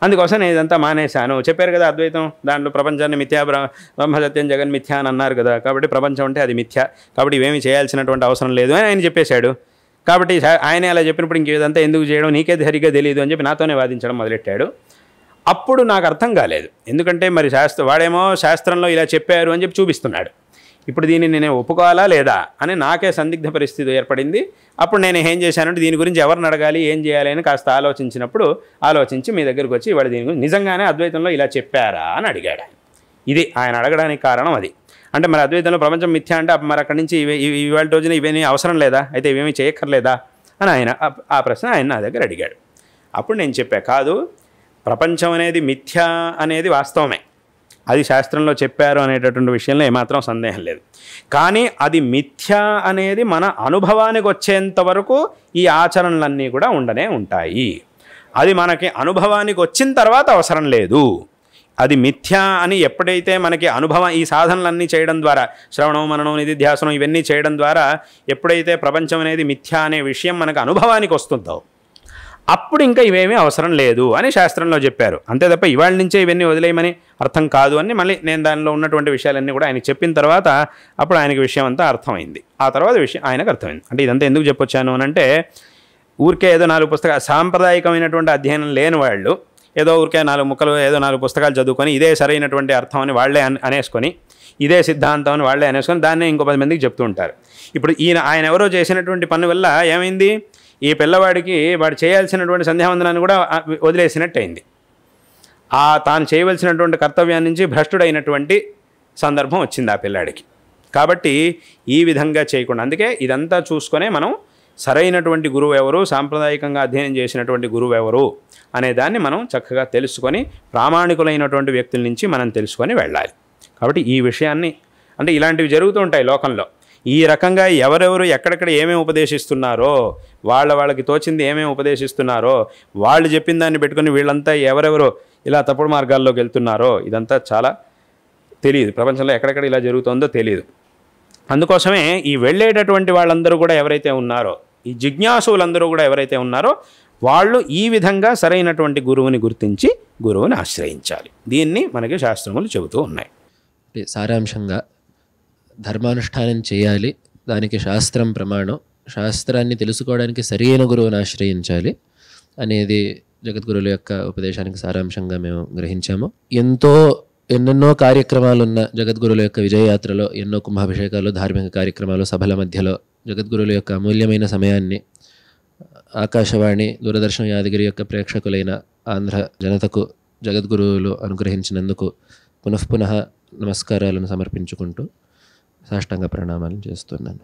అందుకోసం నేను ఇదంతా మానేశాను. చెప్పారు కదా అద్వైతం, దాంట్లో ప్రపంచాన్ని మిథ్యా బ్రహ్మ సత్యం జగన్ మిథ్య అని అన్నారు కదా, కాబట్టి ప్రపంచం అంటే అది మిథ్య, కాబట్టి ఇవేమీ చేయాల్సినటువంటి అవసరం లేదు అని ఆయన చెప్పేశాడు. కాబట్టి ఆయనే అలా చెప్పినప్పుడు ఇంక ఇదంతా ఎందుకు చేయడం, నీకే సరిగ్గా తెలియదు అని చెప్పి నాతోనే వాదించడం మొదలెట్టాడు. అప్పుడు నాకు అర్థం కాలేదు, ఎందుకంటే మరి వాడేమో శాస్త్రంలో ఇలా చెప్పారు అని చెప్పి చూపిస్తున్నాడు. ఇప్పుడు దీన్ని నేను ఒప్పుకోవాలా లేదా అని నాకే సందిగ్ధ పరిస్థితి ఏర్పడింది. అప్పుడు నేను ఏం చేశానంటే దీని గురించి ఎవరిని అడగాలి, ఏం చేయాలి అని కాస్త ఆలోచించి మీ దగ్గరికి వచ్చి వాడు దీని గురించి నిజంగానే అద్వైతంలో ఇలా చెప్పారా అని అడిగాడు. ఇది ఆయన అడగడానికి కారణం అది. అంటే మరి అద్వైతంలో ప్రపంచం మిథ్య అంటే మరి అక్కడి నుంచి ఇవాళ రోజున ఇవన్నీ అవసరం లేదా, అయితే ఇవేమీ చేయక్కర్లేదా అని ఆయన ఆ ప్రశ్న ఆయన నా దగ్గర అడిగాడు. అప్పుడు నేను చెప్పా, కాదు, ప్రపంచం అనేది మిథ్య అనేది వాస్తవమే, అది శాస్త్రంలో చెప్పారు అనేటటువంటి విషయంలో ఏమాత్రం సందేహం లేదు. కానీ అది మిథ్య అనేది మన అనుభవానికి వచ్చేంత వరకు ఈ ఆచరణలన్నీ కూడా ఉండనే ఉంటాయి. అది మనకి అనుభవానికి వచ్చిన తర్వాత అవసరం లేదు. అది మిథ్య అని ఎప్పుడైతే మనకి అనుభవం, ఈ సాధనలన్నీ చేయడం ద్వారా, శ్రవణం మననం నిధిధ్యాసనం ఇవన్నీ చేయడం ద్వారా ఎప్పుడైతే ప్రపంచం అనేది మిథ్య అనే విషయం మనకు అనుభవానికి వస్తుందో అప్పుడు ఇంకా ఇవేమీ అవసరం లేదు అని శాస్త్రంలో చెప్పారు. అంతే తప్ప ఇవాళ నుంచే ఇవన్నీ వదిలేయమని అర్థం కాదు అని మళ్ళీ నేను దానిలో ఉన్నటువంటి విషయాలన్నీ కూడా ఆయనకు చెప్పిన తర్వాత అప్పుడు ఆయనకి విషయం అంతా అర్థమైంది. ఆ తర్వాత విషయం ఆయనకు అర్థమైంది. అంటే ఇదంతా ఎందుకు చెప్పొచ్చాను అని అంటే, ఊరికే ఏదో 4 పుస్తకాలు, సాంప్రదాయకమైనటువంటి అధ్యయనం లేని వాళ్ళు ఏదో ఊరికే 4 ముక్కలు ఏదో 4 పుస్తకాలు చదువుకొని ఇదే సరైనటువంటి అర్థం అని వాళ్ళే అనేసుకొని, ఇదే సిద్ధాంతం అని వాళ్ళే అనేసుకొని దాన్ని ఇంకో 10 మందికి చెప్తూ ఉంటారు. ఇప్పుడు ఆయన ఎవరో చేసినటువంటి పని వల్ల ఏమైంది, ఈ పిల్లవాడికి వాడు చేయాల్సినటువంటి సంధ్యావందనాన్ని కూడా వదిలేసినట్టయింది. తాను చేయవలసినటువంటి కర్తవ్యాన్ని నుంచి భ్రష్టుడైనటువంటి సందర్భం వచ్చింది ఆ పిల్లాడికి. కాబట్టి ఈ విధంగా చేయకుండా, అందుకే ఇదంతా చూసుకొనే మనం సరైనటువంటి గురువు ఎవరు, సాంప్రదాయకంగా అధ్యయనం చేసినటువంటి గురువు ఎవరు అనే దాన్ని మనం చక్కగా తెలుసుకొని ప్రామాణికులైనటువంటి వ్యక్తుల నుంచి మనం తెలుసుకొని వెళ్ళాలి. కాబట్టి ఈ విషయాన్ని, అంటే ఇలాంటివి జరుగుతూ ఉంటాయి లోకంలో. ఈ రకంగా ఎవరెవరు ఎక్కడెక్కడ ఏమేమి ఉపదేశిస్తున్నారో, వాళ్ళకి తోచింది ఏమేమి ఉపదేశిస్తున్నారో, వాళ్ళు చెప్పిన దాన్ని పెట్టుకుని వీళ్ళంతా ఎవరెవరో ఇలా తప్పుడు మార్గాల్లోకి వెళ్తున్నారో ఇదంతా చాలా తెలియదు. ప్రపంచంలో ఎక్కడెక్కడ ఇలా జరుగుతుందో తెలియదు. అందుకోసమే ఈ వెళ్ళేటటువంటి వాళ్ళందరూ కూడా ఎవరైతే ఉన్నారో, ఈ జిజ్ఞాసులందరూ కూడా ఎవరైతే ఉన్నారో వాళ్ళు ఈ విధంగా సరైనటువంటి గురువుని గుర్తించి గురువుని ఆశ్రయించాలి. దీన్ని మనకి శాస్త్రములు చెబుతూ ఉన్నాయి. సారాంశంగా ధర్మానుష్ఠానం చేయాలి, దానికి శాస్త్రం ప్రమాణం, శాస్త్రాన్ని తెలుసుకోవడానికి సరైన గురువుని ఆశ్రయించాలి అనేది జగద్గురువుల యొక్క ఉపదేశానికి సారాంశంగా మేము గ్రహించాము. ఎన్నెన్నో కార్యక్రమాలు ఉన్న జగద్గురువుల యొక్క విజయయాత్రలో, ఎన్నో కుంభాభిషేకాలు, ధార్మిక కార్యక్రమాలు, సభల మధ్యలో జగద్గురువుల యొక్క అమూల్యమైన సమయాన్ని ఆకాశవాణి, దూరదర్శన్ యాదగిరి యొక్క ప్రేక్షకులైన ఆంధ్ర జనతకు జగద్గురువులు అనుగ్రహించినందుకు పునఃపునః నమస్కారాలను సమర్పించుకుంటూ సాష్టాంగ ప్రణామాలను చేస్తున్నాను.